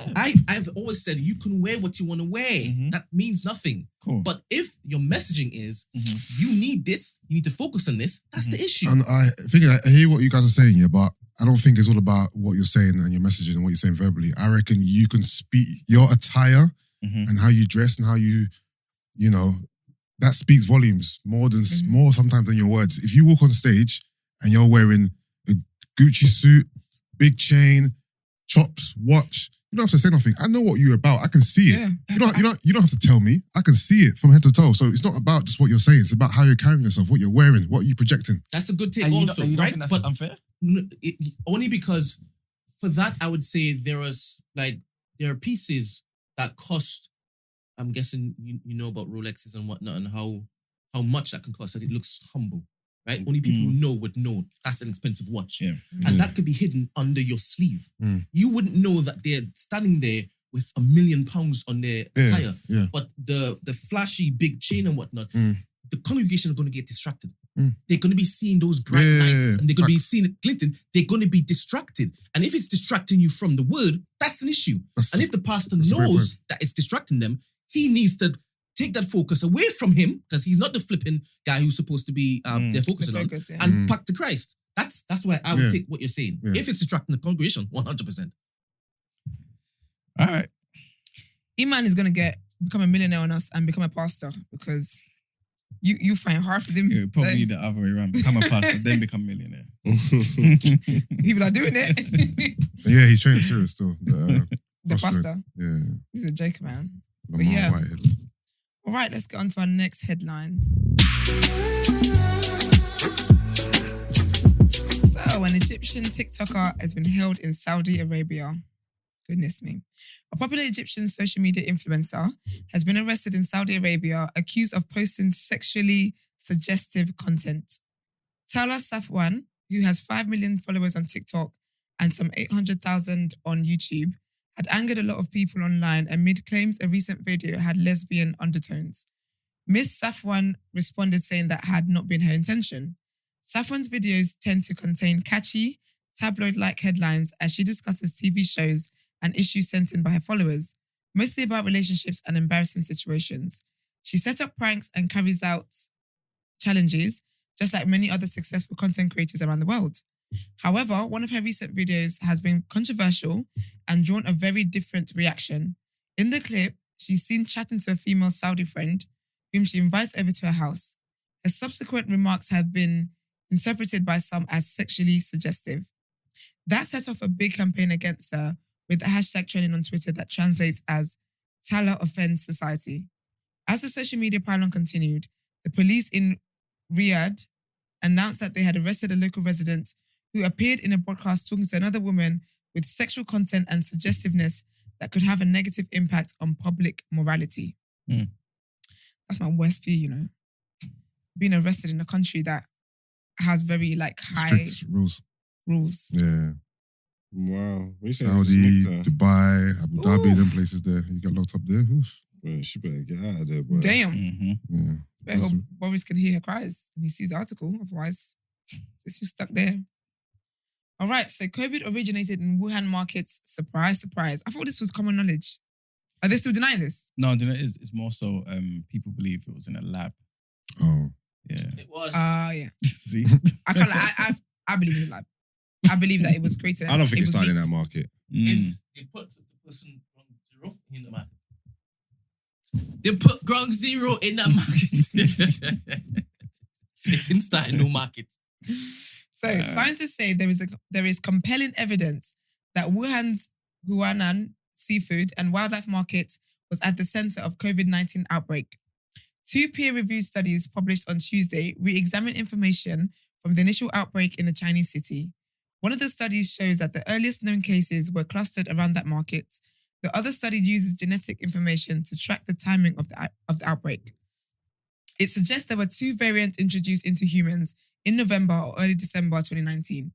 I've always said you can wear what you want to wear. That means nothing. Cool. But if your messaging is, you need this, you need to focus on this, that's the issue. And I hear what you guys are saying, but I don't think it's all about what you're saying and your messaging and what you're saying verbally. I reckon you can speak your attire and how you dress and how you know, that speaks volumes more sometimes than your words. If you walk on stage and you're wearing a Gucci suit, big chain, chops, watch, you don't have to say nothing. I know what you're about. I can see it. You don't have to tell me. I can see it from head to toe. So it's not about just what you're saying. It's about how you're carrying yourself, what you're wearing, what you're projecting. That's a good take also, you right? Think that's unfair? Only because for that, I would say there are pieces that cost. I'm guessing you know about Rolexes and whatnot and how much that can cost. That it looks humble, right? Only people who know would know that's an expensive watch, and that could be hidden under your sleeve. You wouldn't know that they're standing there with £1 million on their attire, but the flashy big chain and whatnot, the congregation are going to get distracted. They're going to be seeing those bright lights and they're going to be seeing it glinting. They're going to be distracted. And if it's distracting you from the word, that's an issue. And if the pastor knows that it's distracting them, he needs to take that focus away from him because he's not the flipping guy who's supposed to be they're focusing on and back to Christ. That's why I would take what you're saying. If it's distracting the congregation, 100%. All right. Emman is going to become a millionaire on us and become a pastor because you find hard for them. Yeah, probably the other way around. Become a pastor, then become a millionaire. People are doing it. Yeah, he's training serious still. The pastor? Yeah. He's a joker, man. But all right, let's get on to our next headline. So, an Egyptian TikToker has been held in Saudi Arabia. Goodness me. A popular Egyptian social media influencer has been arrested in Saudi Arabia accused of posting sexually suggestive content. Tala Safwan, who has 5 million followers on TikTok and some 800,000 on YouTube, had angered a lot of people online amid claims a recent video had lesbian undertones. Miss Safwan responded saying that had not been her intention. Safwan's videos tend to contain catchy, tabloid-like headlines as she discusses TV shows and issues sent in by her followers, mostly about relationships and embarrassing situations. She set up pranks and carries out challenges, just like many other successful content creators around the world. However, one of her recent videos has been controversial and drawn a very different reaction. In the clip, she's seen chatting to a female Saudi friend whom she invites over to her house. Her subsequent remarks have been interpreted by some as sexually suggestive. That set off a big campaign against her with the hashtag trending on Twitter that translates as Tala Offends Society. As the social media pylon continued, the police in Riyadh announced that they had arrested a local resident who appeared in a broadcast talking to another woman with sexual content and suggestiveness that could have a negative impact on public morality. That's my worst fear, you know. Being arrested in a country that has very high strict rules. Yeah. Wow. Saudi, Dubai, Abu Dhabi, them places there. You get locked up there. Oof. Well, she better get out of there, boy. Damn. Yeah. Better hope Boris can hear her cries and he sees the article. Otherwise, she's stuck there. All right, so COVID originated in Wuhan markets. Surprise, surprise. I thought this was common knowledge. Are they still denying this? No, do you know what it is? It's more so people believe it was in a lab. Oh. Yeah. It was. Yeah. See? I can't I believe in the lab. I believe that it was created. I don't think it's starting in that market. And they put the person ground zero in the market. They put ground zero in that market. It didn't start in no market. So scientists say there is compelling evidence that Wuhan's Huanan seafood and wildlife market was at the center of COVID-19 outbreak. 2 peer-reviewed studies published on Tuesday re-examined information from the initial outbreak in the Chinese city. One of the studies shows that the earliest known cases were clustered around that market. The other study uses genetic information to track the timing of the outbreak. It suggests there were 2 variants introduced into humans in November or early December 2019.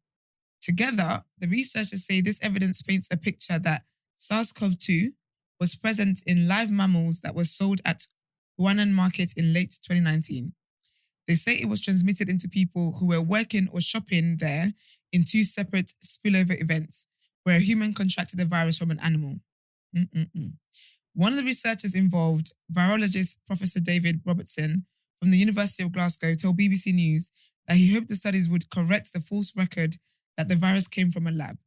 Together, the researchers say this evidence paints a picture that SARS-CoV-2 was present in live mammals that were sold at Huanan Market in late 2019. They say it was transmitted into people who were working or shopping there in 2 separate spillover events where a human contracted the virus from an animal. One of the researchers involved, virologist Professor David Robertson from the University of Glasgow, told BBC News that he hoped the studies would correct the false record that the virus came from a lab.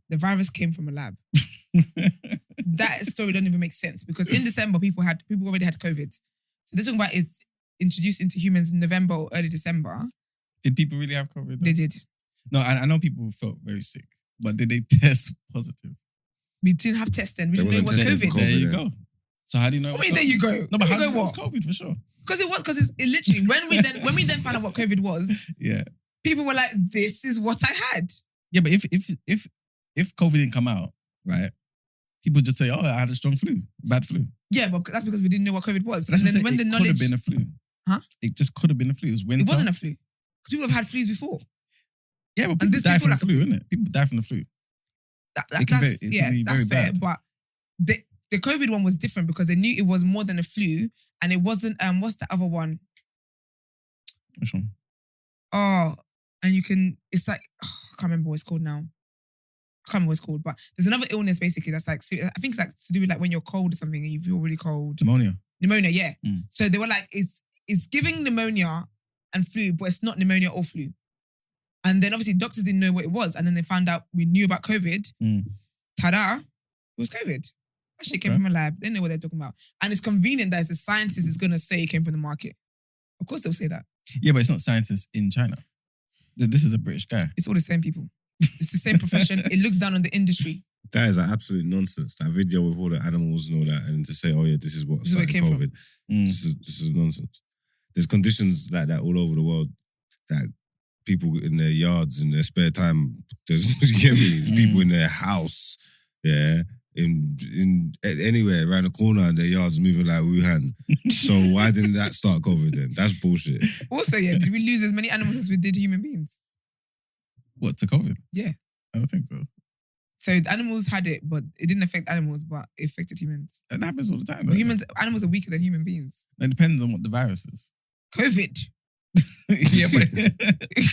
The virus came from a lab. That story doesn't even make sense because in December, people already had COVID. So they're talking about it's introduced into humans in November or early December. Did people really have COVID? They did. No, I know people felt very sick, but did they test positive? We didn't have tests then. We didn't know it was COVID. There you go. So how do you know? Wait, there you go. No, but how do you you know know what? it's COVID for sure? Because it's literally when we then found out what COVID was. Yeah. People were like, "This is what I had." Yeah, but if COVID didn't come out, right? People just say, "Oh, I had a strong flu, bad flu." Yeah, but that's because we didn't know what COVID was. But and then when the knowledge could have been a flu, huh? It just could have been a flu. It was winter. It wasn't a flu because people have had flus before. Yeah, but people die from the flu, isn't it? People die from the flu. That's fair. But the COVID one was different because they knew it was more than a flu, and it wasn't. What's the other one? Which one? Oh, and you can. It's like I can't remember what it's called now. I can't remember what it's called, but there's another illness basically that's like I think it's like to do with like when you're cold or something and you feel really cold. Pneumonia, yeah. So they were like, it's giving pneumonia and flu, but it's not pneumonia or flu. And then obviously doctors didn't know what it was, and then they found out we knew about COVID. Ta-da! It was COVID. That shit came from a lab. They know what they're talking about, and it's convenient that it's a scientist is gonna say it came from the market. Of course they'll say that. Yeah, but it's not scientists in China. This is a British guy. It's all the same people. It's the same profession. It looks down on the industry. That is absolute nonsense. That video with all the animals and all that, and to say, "Oh yeah, this is what started COVID." This is nonsense. There's conditions like that all over the world that people in their yards in their spare time. You get me? People in their house, yeah, in anywhere around the corner, and their yards moving like Wuhan. So why didn't that start COVID then? That's bullshit. Also, yeah, did we lose as many animals as we did human beings? What, to COVID? Yeah. I don't think so. So the animals had it, but it didn't affect animals, but it affected humans. That happens all the time. Animals are weaker than human beings. It depends on what the virus is. COVID. Yeah, but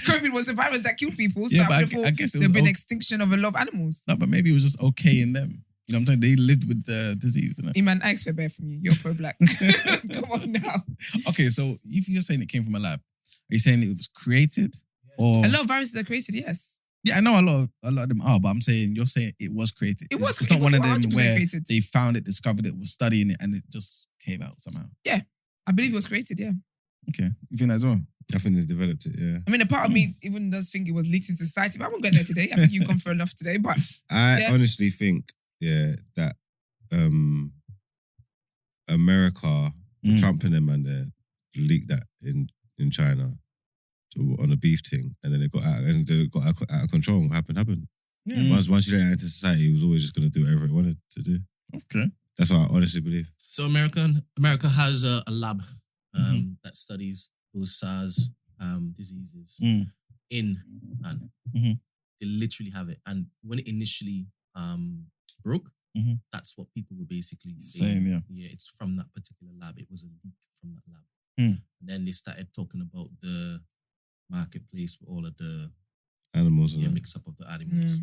COVID was a virus that killed people. So yeah, but I guess it was there'd been extinction of a lot of animals. No, but maybe it was just okay in them. You know what I'm saying? They lived with the disease. Emman, I expect better from you. You're pro-black. Come on now. Okay, so if you're saying it came from a lab, are you saying it was created? Or a lot of viruses are created, yes. Yeah, I know a lot of them are, but I'm saying you're saying it was created. It's not one of them where created. They found it, discovered it, was studying it, and it just came out somehow. Yeah, I believe it was created. Yeah. Okay, you think that as well? I think they developed it, yeah. I mean, a part of me even does think it was leaked into society, but I won't get there today. I think you've gone for enough today, but... I honestly think, that America, Trump and them, and they leaked that in China on a beef thing, and then it got out of control. What happened. Yeah. Once you let it into society, it was always just going to do whatever it wanted to do. Okay. That's what I honestly believe. So America has a lab that studies those SARS diseases in man. They literally have it. And when it initially broke, that's what people were basically saying. Yeah, it's from that particular lab. It was a leak from that lab. And then they started talking about the marketplace with all of the animals, mix up of the animals.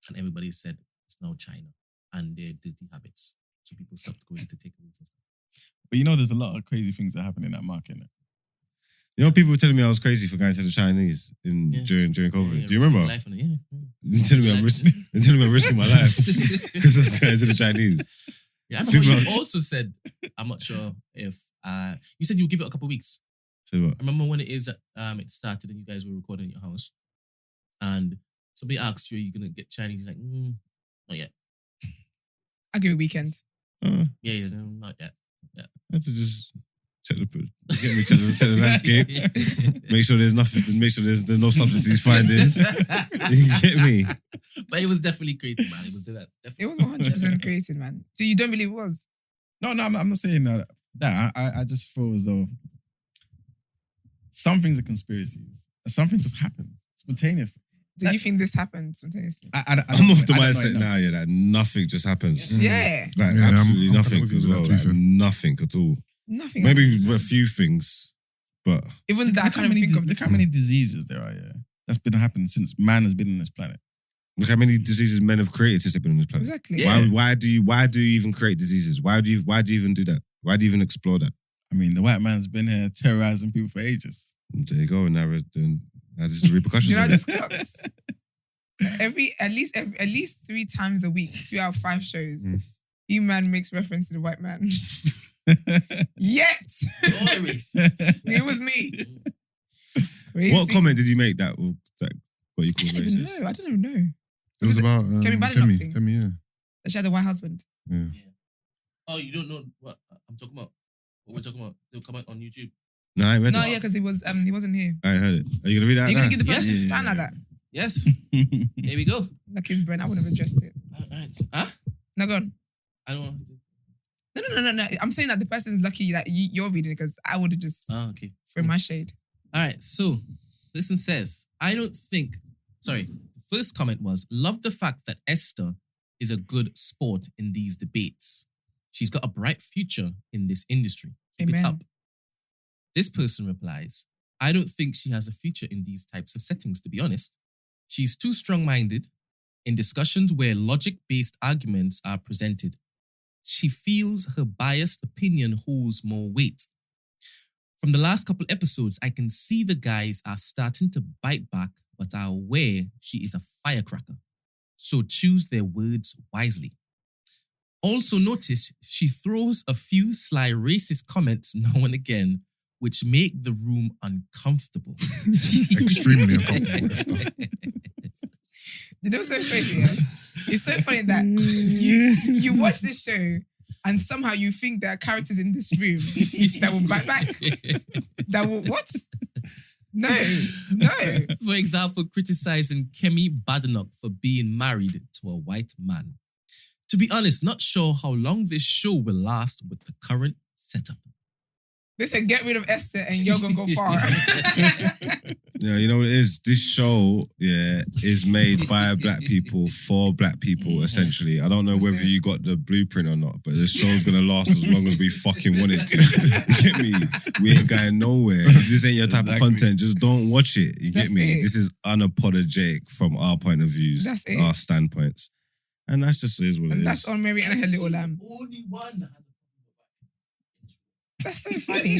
And everybody said it's now China and their dirty habits. So people stopped going to takeaways and stuff. But there's a lot of crazy things that happen in that market. People were telling me I was crazy for going to the Chinese during COVID. Do you remember? They're telling me I'm risking my life because I was going to the Chinese. Yeah, I remember you also said, I'm not sure if you said you'll give it a couple of weeks. Say what? I remember when it started and you guys were recording at your house, and somebody asked you, "Are you gonna get Chinese?" He's like, "Not yet." I'll give it a weekend. No, not yet. I have to just check the landscape. Make sure there's nothing. Make sure there's no substance he's findings. You get me? But it was definitely created, man. It was 100% created, man. So you don't believe it was? No, I'm not saying that. I just feel as though some things are conspiracies. Some things just happen spontaneously. Do you think this happened spontaneously? I'm off the mindset now, that nothing just happens. Yeah. Absolutely nothing as well. Nothing at all. Nothing. Maybe a few things, but... Even that I can't even think of. Look how many diseases there are, that's been happening since man has been on this planet. Look how many diseases men have created since they've been on this planet. Exactly. Yeah. Why do you even create diseases? Why do you even do that? Why do you even explore that? I mean, the white man's been here terrorizing people for ages. There you go. Now there's the repercussions. I just clocked. At least 3 times a week, 3 out of 5 shows, Emman makes reference to the white man. Yet it was me. Crazy. What comment did you make that got you called racist? I don't even know. It was about Kemi, yeah. That she had a white husband. Yeah. Oh, you don't know what I'm talking about? What we're talking about? They'll come out on YouTube. No, I read it. No, yeah, because he wasn't here. I heard it. Are you gonna read that? Are you gonna give the person China that? Yes. Here we go. Like his Brent, I would have addressed it. Alright. Huh? No, go on. I don't want to. No. I'm saying that the person is lucky that you're reading it because I would have just thrown my shade. All right. So, listen says, the first comment was, love the fact that Esther is a good sport in these debates. She's got a bright future in this industry. Keep it up. This person replies, I don't think she has a future in these types of settings, to be honest. She's too strong-minded in discussions where logic-based arguments are presented. She feels her biased opinion holds more weight. From the last couple episodes, I can see the guys are starting to bite back, but are aware she is a firecracker. So choose their words wisely. Also notice she throws a few sly racist comments now and again, which make the room uncomfortable. Extremely uncomfortable. You know what's so funny? Yeah? It's so funny that you watch this show and somehow you think there are characters in this room that will bite back. That will what? No. For example, criticizing Kemi Badenoch for being married to a white man. To be honest, not sure how long this show will last with the current setup. They said get rid of Esther and you're going to go far. Yeah, you know what it is? This show, is made by black people for black people, essentially. I don't know whether you got the blueprint or not, but this show's going to last as long as we fucking want it to. You get me? We ain't going nowhere. If this ain't your type of content, just don't watch it. You get me? This is unapologetic from our point of views, our standpoints. And that's just is what it is. And that's on Mary and her little lamb. Only one. That's so funny.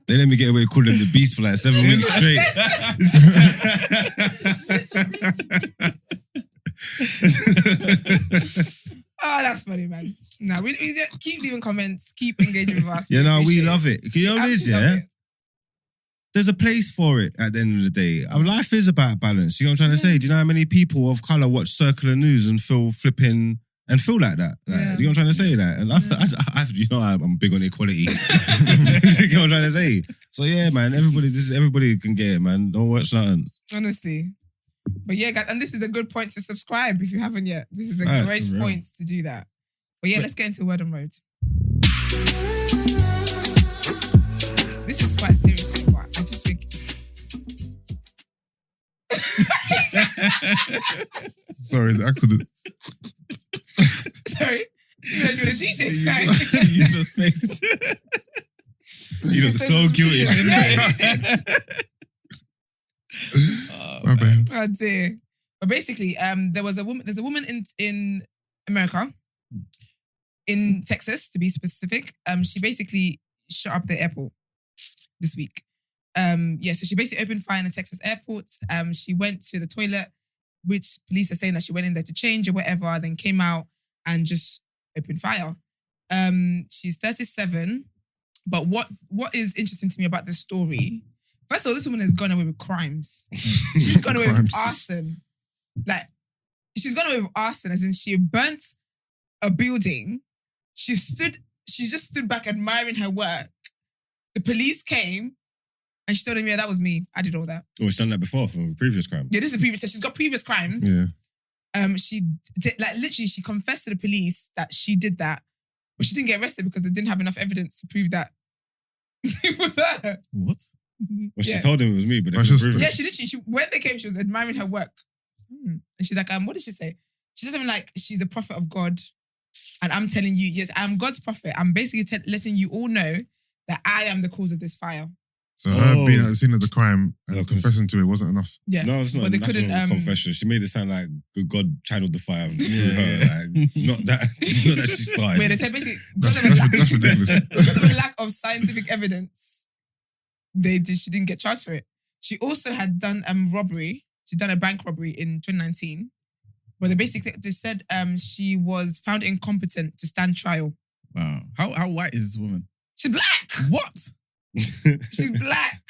They let me get away with calling him the beast for like 7 weeks straight. Oh, that's funny, man. Nah, We keep leaving comments, keep engaging with us. Yeah, no, we love it. You know what it is, yeah? There's a place for it at the end of the day. Our life is about balance. You know what I'm trying to say? Do you know how many people of colour watch Circular News and feel flipping and feel like that? Like, do you know what I'm trying to say? That, and you know, I'm big on equality. You know what I'm trying to say? So yeah, man, everybody can get it, man. Don't watch nothing. Honestly. But yeah, guys, and this is a good point to subscribe if you haven't yet. This is a great point to do that. But yeah, let's get into Word on Road. This is quite serious, but I just think... Sorry, the accident. Sorry? You're the DJ style. Use his face. You look so guilty. My bad. Oh dear. But basically, there's a woman in America, in Texas to be specific. She basically shut up the airport this week. So she basically opened fire in the Texas airport. She went to the toilet, which police are saying that she went in there to change or whatever, then came out and just opened fire. She's 37. But what is interesting to me about this story, first of all, this woman has gone away with crimes. She's gone away with arson. Like, she's gone away with arson, as in she burnt a building. She just stood back admiring her work. The police came and she told them, yeah, that was me. I did all that. Oh, she's done that before for a previous crime. Yeah, this is a previous. She's got previous crimes. Yeah. She did, like, literally, she confessed to the police that she did that, but she didn't get arrested because they didn't have enough evidence to prove that it was her. What? Well, she told him it was me, but she literally, when they came, she was admiring her work. And she's like, what did she say? She said something like, she's a prophet of God. And I'm telling you, yes, I'm God's prophet. I'm basically letting you all know that I am the cause of this fire. So her being at the scene of the crime and confessing to it wasn't enough. Yeah. No, it's not. But they That's couldn't. not a confession. She made it sound like God channeled the fire through her. Like, not that she started. Wait, they said basically That's ridiculous. because of a lack of scientific evidence, she didn't get charged for it. She also had done robbery. She'd done a bank robbery in 2019. But they said she was found incompetent to stand trial. Wow. How white is this woman? She's black. What? She's black.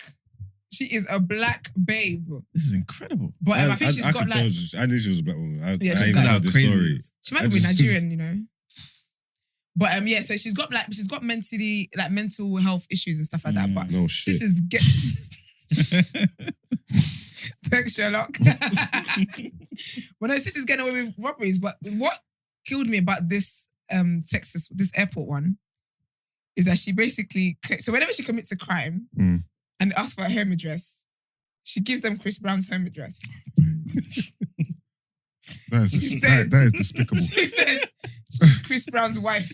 She is a black babe. This is incredible. But I think she's got like... I knew she was a black woman. I she's got this story. She might be Nigerian, you know. But so she's got mental health issues and stuff like that. But no shit. This is Thanks, Sherlock. Well, no, sis is getting away with robberies. But what killed me about this Texas, this airport one, is that she basically, so whenever she commits a crime and asks for a home address, she gives them Chris Brown's home address. That is despicable. She said she's Chris Brown's wife.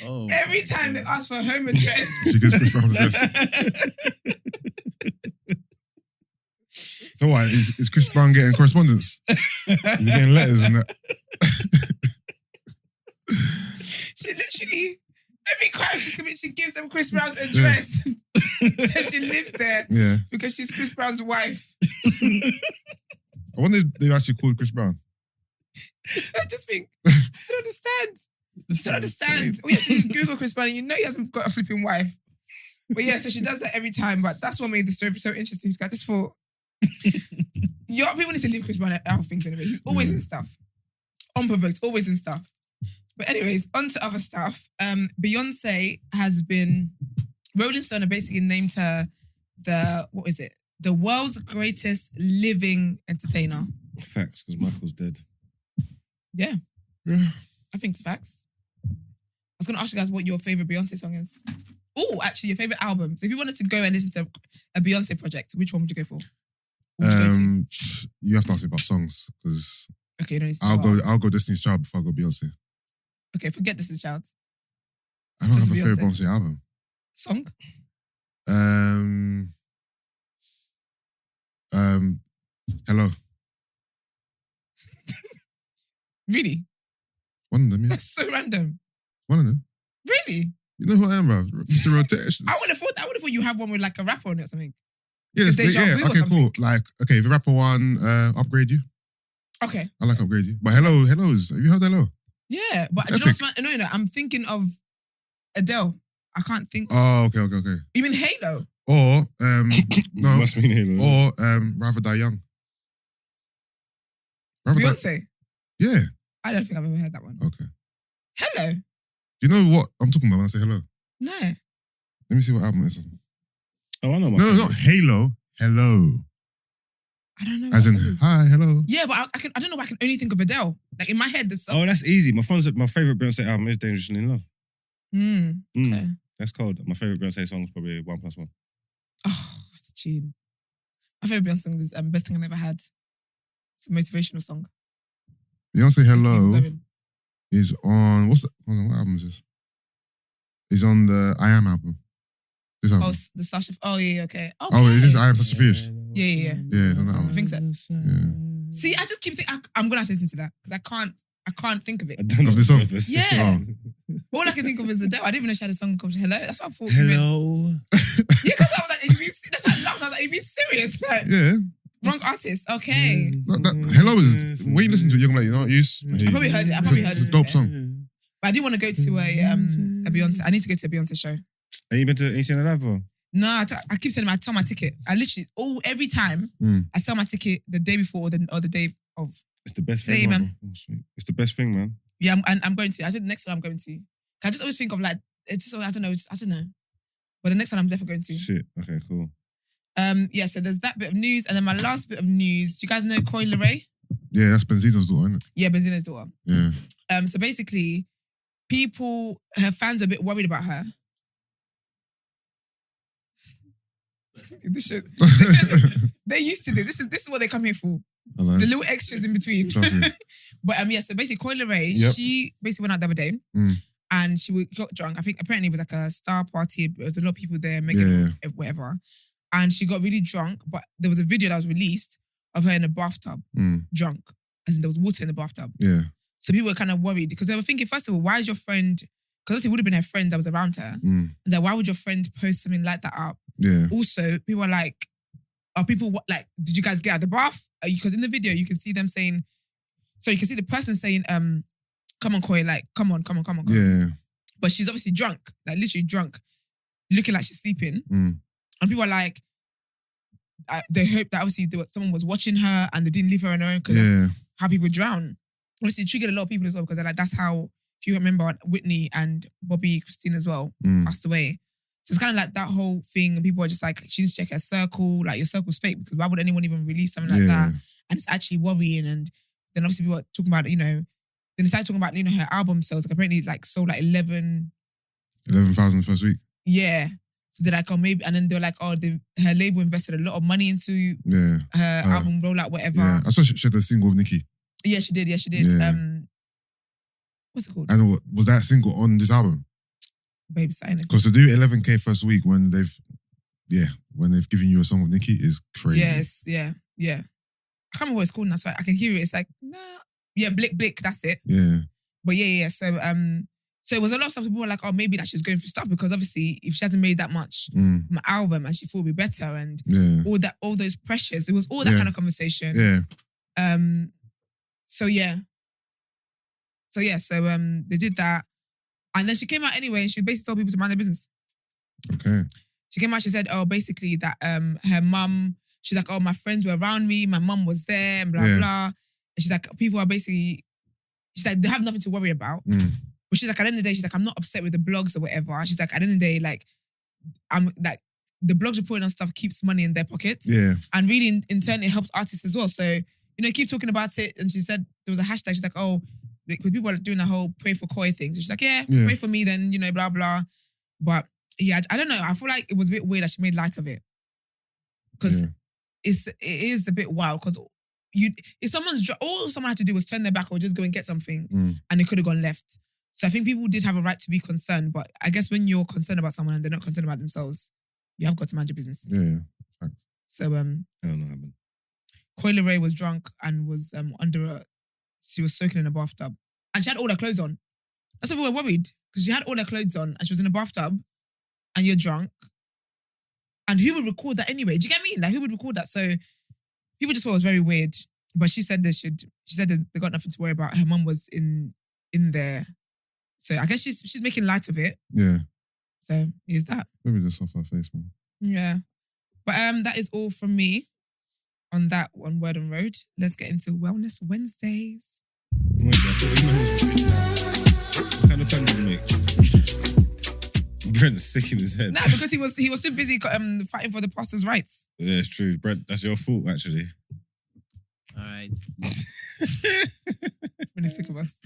Every time they ask for a home address, she gives Chris Brown's address. So what? Is Chris Brown getting correspondence? Is he getting letters and that? She literally, every crime she's committed, she gives them Chris Brown's address. So she lives there because she's Chris Brown's wife. I wonder if they actually called Chris Brown. I just think, I don't understand. I don't understand. We have to just Google Chris Brown and you know he hasn't got a flipping wife. But yeah, so she does that every time. But that's what made the story so interesting. I just thought, people need to leave Chris Brown out of things anyway. He's always in stuff. Unprovoked, always in stuff. But anyways, on to other stuff. Beyoncé has been... Rolling Stone basically named her the world's greatest living entertainer. Facts, because Michael's dead. Yeah. I think it's facts. I was going to ask you guys what your favourite Beyoncé song is. Oh, actually, your favourite album. So if you wanted to go and listen to a Beyoncé project, which one would you go for? You have to ask me about songs because I'll go Destiny's Child before I go Beyonce. Okay, forget Destiny's Child. I don't have a favourite Beyoncé album. Song? Hello. Really? One of them, yeah. That's so random. One of them. Really? You know who I am, bro? Mr. Rotations. I would have thought you have one with like a rapper on it or something. Yeah, okay, cool. Like, okay, if the rapper one, Upgrade You. Okay. I like Upgrade You. But Hello, have you heard Hello? Yeah, but do you know what's no, I'm thinking of Adele. I can't think. Oh, okay. You mean Halo? Or, no. Must mean Halo. Or, Rather Die Young. Beyoncé? Yeah. I don't think I've ever heard that one. Okay. Hello? Do you know what I'm talking about when I say Hello? No. Let me see what album it is. Oh, I know. No, not Halo. Hello. I don't know. As in, hi, hello. Yeah, but I don't know. I can only think of Adele. Like in my head, there's Oh, that's easy. My favorite Beyoncé album is Dangerously in Love. Okay. That's cold. My favorite Beyoncé song is probably 1+1. Oh, that's a tune. My favorite Beyoncé song is Best Thing I Never Had. It's a motivational song. Beyonce Hello is on, what album is this? It's on the I Am album. This album. Oh, the Sasha. Oh, yeah, okay. Oh, is this I Am Sasha Fierce? Yeah. Yeah, it's on that album. I think so. Yeah. See, I just keep thinking, I'm going to have to listen to that because I can't think of it. I don't know Of the song? Yeah. Oh. All I can think of is Adele. I didn't even know she had a song called Hello. That's what I thought. Hello. Yeah, because I was like, that's why I laughed. I was like, you be serious? Like, Yeah. wrong artist. Okay. Hello is, when you listen to it, you're going to be like, I probably heard it. It's a dope song. But I do want to go to a Beyonce. I need to go to a Beyonce show. Have you been to Asian Live, bro? No, I keep telling him I sell my ticket. I literally every time I sell my ticket the day before or the day of. It's the best Today, thing, man. Oh, sweet. It's the best thing, man. Yeah, I'm going to. I think the next one I'm going to. I just always think of like it's just I don't know. But the next one I'm definitely going to. Shit. Okay, cool. Yeah. So there's that bit of news, and then my last bit of news. Do you guys know Coi Leray? Yeah, that's Benzino's daughter, isn't it? Yeah, Benzino's daughter. Yeah. So basically, her fans are a bit worried about her. This shit, they're used to this. This is what they come here for. Hello. The little extras in between. Trust me. But yeah, so basically Coi Leray, she basically went out the other day and she got drunk. I think apparently it was like a star party. There was a lot of people there, Megan, whatever. And she got really drunk, but there was a video that was released of her in a bathtub, drunk. As in there was water in the bathtub. Yeah. So people were kind of worried because they were thinking, first of all, why is your friend, because obviously it would have been her friend that was around her, and then why would your friend post something like that up? Yeah. Also, people are like, did you guys get out of the bath? Because in the video, you can see them saying, so you can see the person saying, come on, Coi, like, come on. Yeah. But she's obviously drunk, like literally drunk, looking like she's sleeping. And people are like, they hope that obviously someone was watching her and they didn't leave her on her own because that's how people drown. Obviously, it triggered a lot of people as well because they're like, that's how, if you remember, Whitney and Bobby Christine as well passed away. So it's kind of like that whole thing. And people are just like, she needs to check her circle. Like, your circle's fake because why would anyone even release something like that? And it's actually worrying. And then obviously people are talking about, then they started talking about, her album sales. Like, apparently, like, sold like 11,000 the first week. Yeah. So they're like, oh, maybe. And then they're like, oh, her label invested a lot of money into her album rollout, whatever. Yeah. I saw she had a single with Nicki. Yeah, she did. Yeah. What's it called? And was that single on this album? Baby Sign. Because to do 11K first week when they've given you a song with Nicki is crazy. Yes, yeah. I can't remember what it's called now, so I can hear it. It's like, nah. Yeah, Blick, that's it. Yeah. But yeah. So it was a lot of stuff. People were like, oh, maybe that she's going through stuff because obviously if she hasn't made that much from an album and she thought it'd be better and all those pressures, it was all that kind of conversation. Yeah. So they did that. And then she came out anyway and she basically told people to mind their business. Okay. She came out, she said, oh, basically that her mum, she's like, oh, my friends were around me, my mum was there, and blah, blah. And she's like, people are basically, she's like, they have nothing to worry about. But she's like, at the end of the day, she's like, I'm not upset with the blogs or whatever. She's like, at the end of the day, like, I'm like, the blogs reporting on stuff keeps money in their pockets. Yeah. And really, in turn, it helps artists as well. So, keep talking about it. And she said, there was a hashtag, she's like, oh, because people are doing the whole pray for Coi thing. So she's like, pray for me then, blah, blah. But yeah, I don't know. I feel like it was a bit weird that she made light of it. Because it is a bit wild. Because if all someone had to do was turn their back or just go and get something and they could have gone left. So I think people did have a right to be concerned. But I guess when you're concerned about someone and they're not concerned about themselves, you have got to mind your business. Yeah. So, I don't know what happened. Coi Leray was drunk and was she was soaking in a bathtub. And she had all her clothes on. That's why we were worried. Because she had all her clothes on and she was in a bathtub and you're drunk. And who would record that anyway? Do you get me? Like, who would record that? So people just thought it was very weird. But she said they got nothing to worry about. Her mum was in there. So I guess she's making light of it. Yeah. So is that. Maybe just off her face, man. Yeah. But that is all from me on that one Word on Road. Let's get into Wellness Wednesdays. What kind of pen did you make? Brent's sick in his head. Nah, because he was too busy fighting for the pastor's rights. Yeah, it's true. Brent, that's your fault, actually. All right. Really sick of us.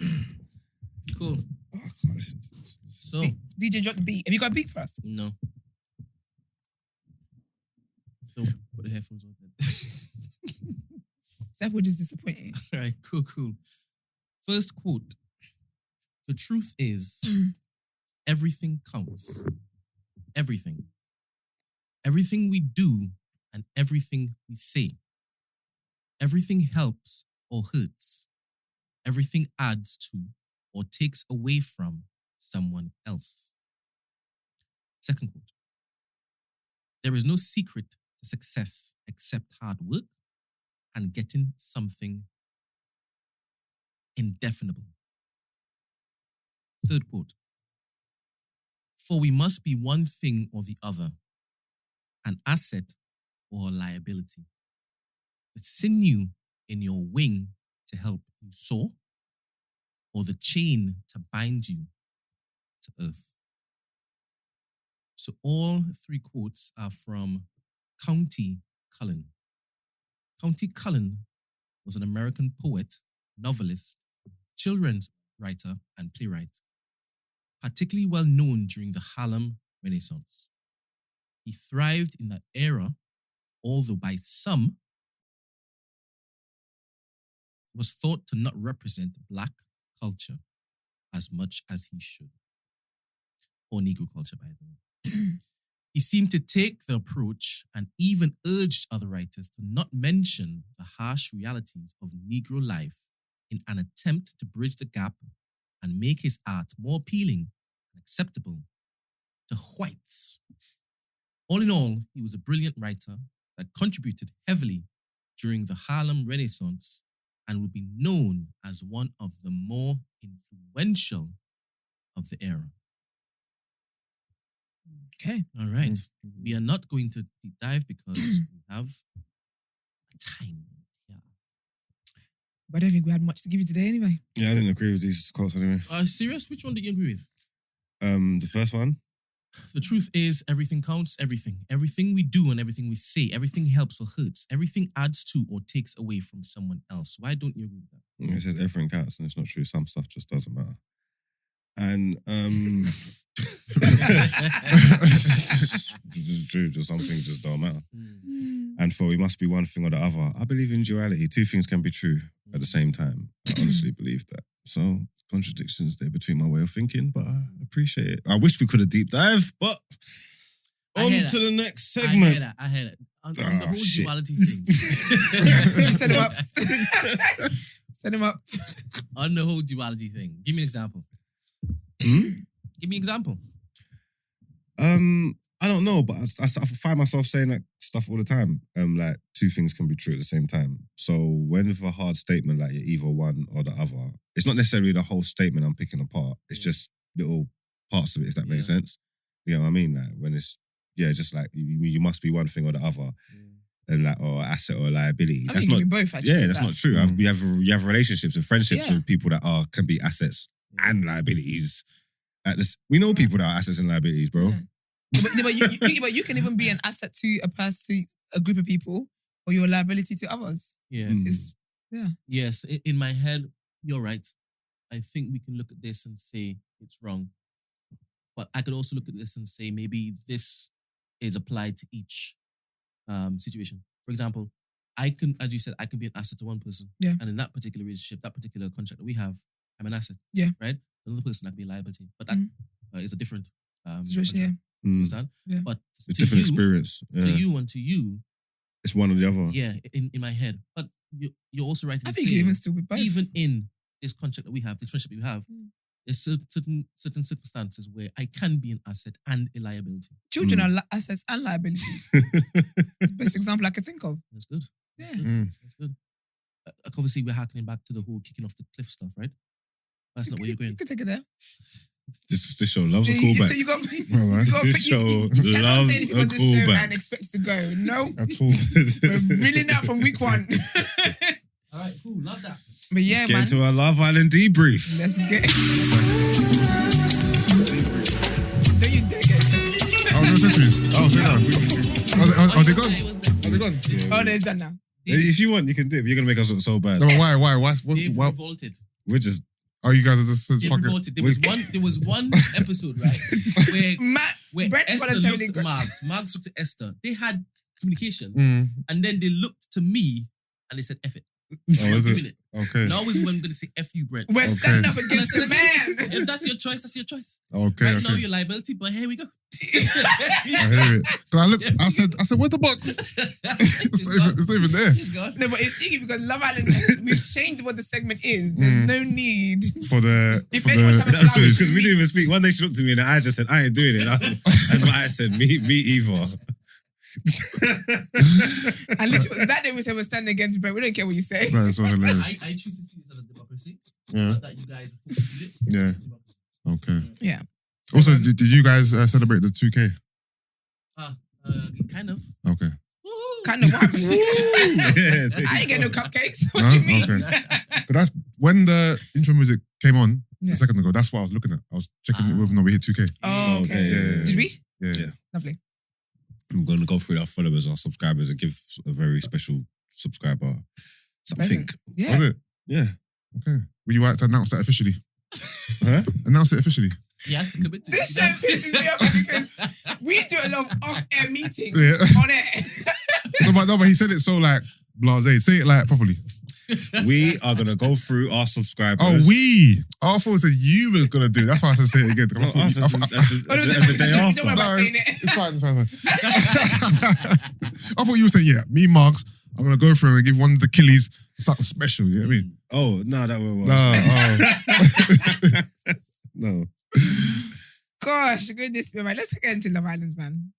Cool. Oh, I can't listen to this. So, DJ, drop the beat. Have you got a beat for us? No. So, put the headphones on. Seth was just disappointed. All right, cool. First quote. The truth is, everything counts. Everything. Everything we do and everything we say. Everything helps or hurts. Everything adds to or takes away from someone else. Second quote. There is no secret to success except hard work and getting something indefinable. Third quote. For we must be one thing or the other, an asset or a liability. The sinew in your wing to help you soar, or the chain to bind you to earth. So all three quotes are from Countee Cullen. Countee Cullen was an American poet, novelist, children's writer, and playwright, particularly well known during the Harlem Renaissance. He thrived in that era, although by some was thought to not represent Black culture as much as he should. Or Negro culture, by the way. He seemed to take the approach and even urged other writers to not mention the harsh realities of Negro life in an attempt to bridge the gap and make his art more appealing and acceptable to whites. All in all, he was a brilliant writer that contributed heavily during the Harlem Renaissance and would be known as one of the more influential of the era. Okay. All right. We are not going to deep dive because we have time. Yeah. But I don't think we had much to give you today anyway. Yeah, I didn't agree with these quotes anyway. Serious? Which one do you agree with? The first one. The truth is, everything counts, everything. Everything we do and everything we say, everything helps or hurts. Everything adds to or takes away from someone else. Why don't you agree with that? It says everything counts and it's not true. Some stuff just doesn't matter. And it's true, just some things just don't matter. And for we must be one thing or the other. I believe in duality. Two things can be true at the same time. I honestly believe that. So contradictions there between my way of thinking, but I appreciate it. I wish we could have deep dive, but on to the next segment. I heard it. On the whole duality thing. Set him up. Set him up. On the whole duality thing. Give me an example. Give me an example. I don't know, but I find myself saying that stuff all the time. Like two things can be true at the same time. So when with a hard statement like you're either one or the other, it's not necessarily the whole statement I'm picking apart. It's just little parts of it, if that makes sense. You know what I mean? Like when it's just like you must be one thing or the other, and like or asset or liability. That's not both. Actually, that's not true. You have relationships and friendships with people that can be assets and liabilities. We know people that are assets and liabilities, bro. Yeah. But you can even be an asset to a person, a group of people, or your liability to others. Yeah. Yes, in my head, you're right. I think we can look at this and say it's wrong. But I could also look at this and say maybe this is applied to each situation. For example, I can, as you said, I can be an asset to one person. Yeah. And in that particular relationship, that particular contract that we have, I'm an asset. Yeah. Right? Another person, I can be a liability. But that is a different situation, contract. Understand? Yeah. But it's a different experience. To you and to you, it's one or the other. Yeah, in my head. But you're also right in saying, you even still be both. Even in this contract that we have, this friendship we have, there's certain circumstances where I can be an asset and a liability. Children are assets and liabilities. It's the best example I could think of. That's good. Yeah. That's good. obviously we're harkening back to the whole kicking off the cliff stuff, right? That's not where you're going. You can take it there. This show loves a callback. So you got This show cannot say anything loves on a this show callback. and expect to go. No, At all. we're reeling out from week 1. All right, cool. Love that. But yeah, Let's get man. into our Love Island debrief. Let's get. Don't you dare get accessories. Oh, no accessories. Oh, say that. Are they gone? Are they gone? Oh, no, it's done now. If you want, you can do it. But you're gonna make us look so bad. No, but why? Dave Why? revolted. We're just. Oh, you guys are just Dave fucking. revolted. There was one episode, right, where Brent Esther voluntarily looked at Margs. Margs looked at Esther. They had communication, Mm. and then they looked to me and they said, "F it." Oh, is Giving it? it. Okay. Now is when I'm going to say F you, Brent. We're standing up And I against said, the man. If that's your choice, that's your choice. Okay. Right Okay. now, you're liability, but here we go. I hear it. So I looked. I said, where's the box? It's not even there. It's gone. No, but it's cheeky because Love Island, we've changed what the segment is. There's no need. For the. If for anyone's the having That's Love because we didn't even speak. One day she looked at me and I just said, "I ain't doing it," and I said, "Me either." And literally, that day we said we're standing against Brent. We don't care what you say. That is so hilarious. I choose to see this as a democracy. Yeah. Not that you guys are forced to do Yeah. it. Okay. Yeah. Also, did you guys celebrate the 2K? Kind of. Okay. Kind of what? Yeah, I ain't get no cupcakes. What do you mean? Okay. But that's when the intro music came on Yeah. a second ago. That's what I was looking at. I was checking it whether or not we hit 2K. Oh, okay. Okay, yeah. Did we? Yeah. Lovely. I'm going to go through our followers, our subscribers, and give a very special subscriber something. Yeah. Was it? Yeah. Okay. Were you right to announce that officially? Huh? Announce it officially. You have to commit to This it. show pisses me off because we do a lot of off-air meetings Yeah. on air. No, but he said it so like blasé. Say it like properly. We are going to go through our subscribers. Oh, we. I thought it said you was gonna do it. That's why I said say it again. No, us as the day Don't after. worry about saying it. It's fine. I thought you were saying, yeah, me, Marks, I'm gonna go through and give one of the killies something special. You know what I mean? Oh, no, that was. No. Gosh, goodness me, man. Let's get into Love Island, man.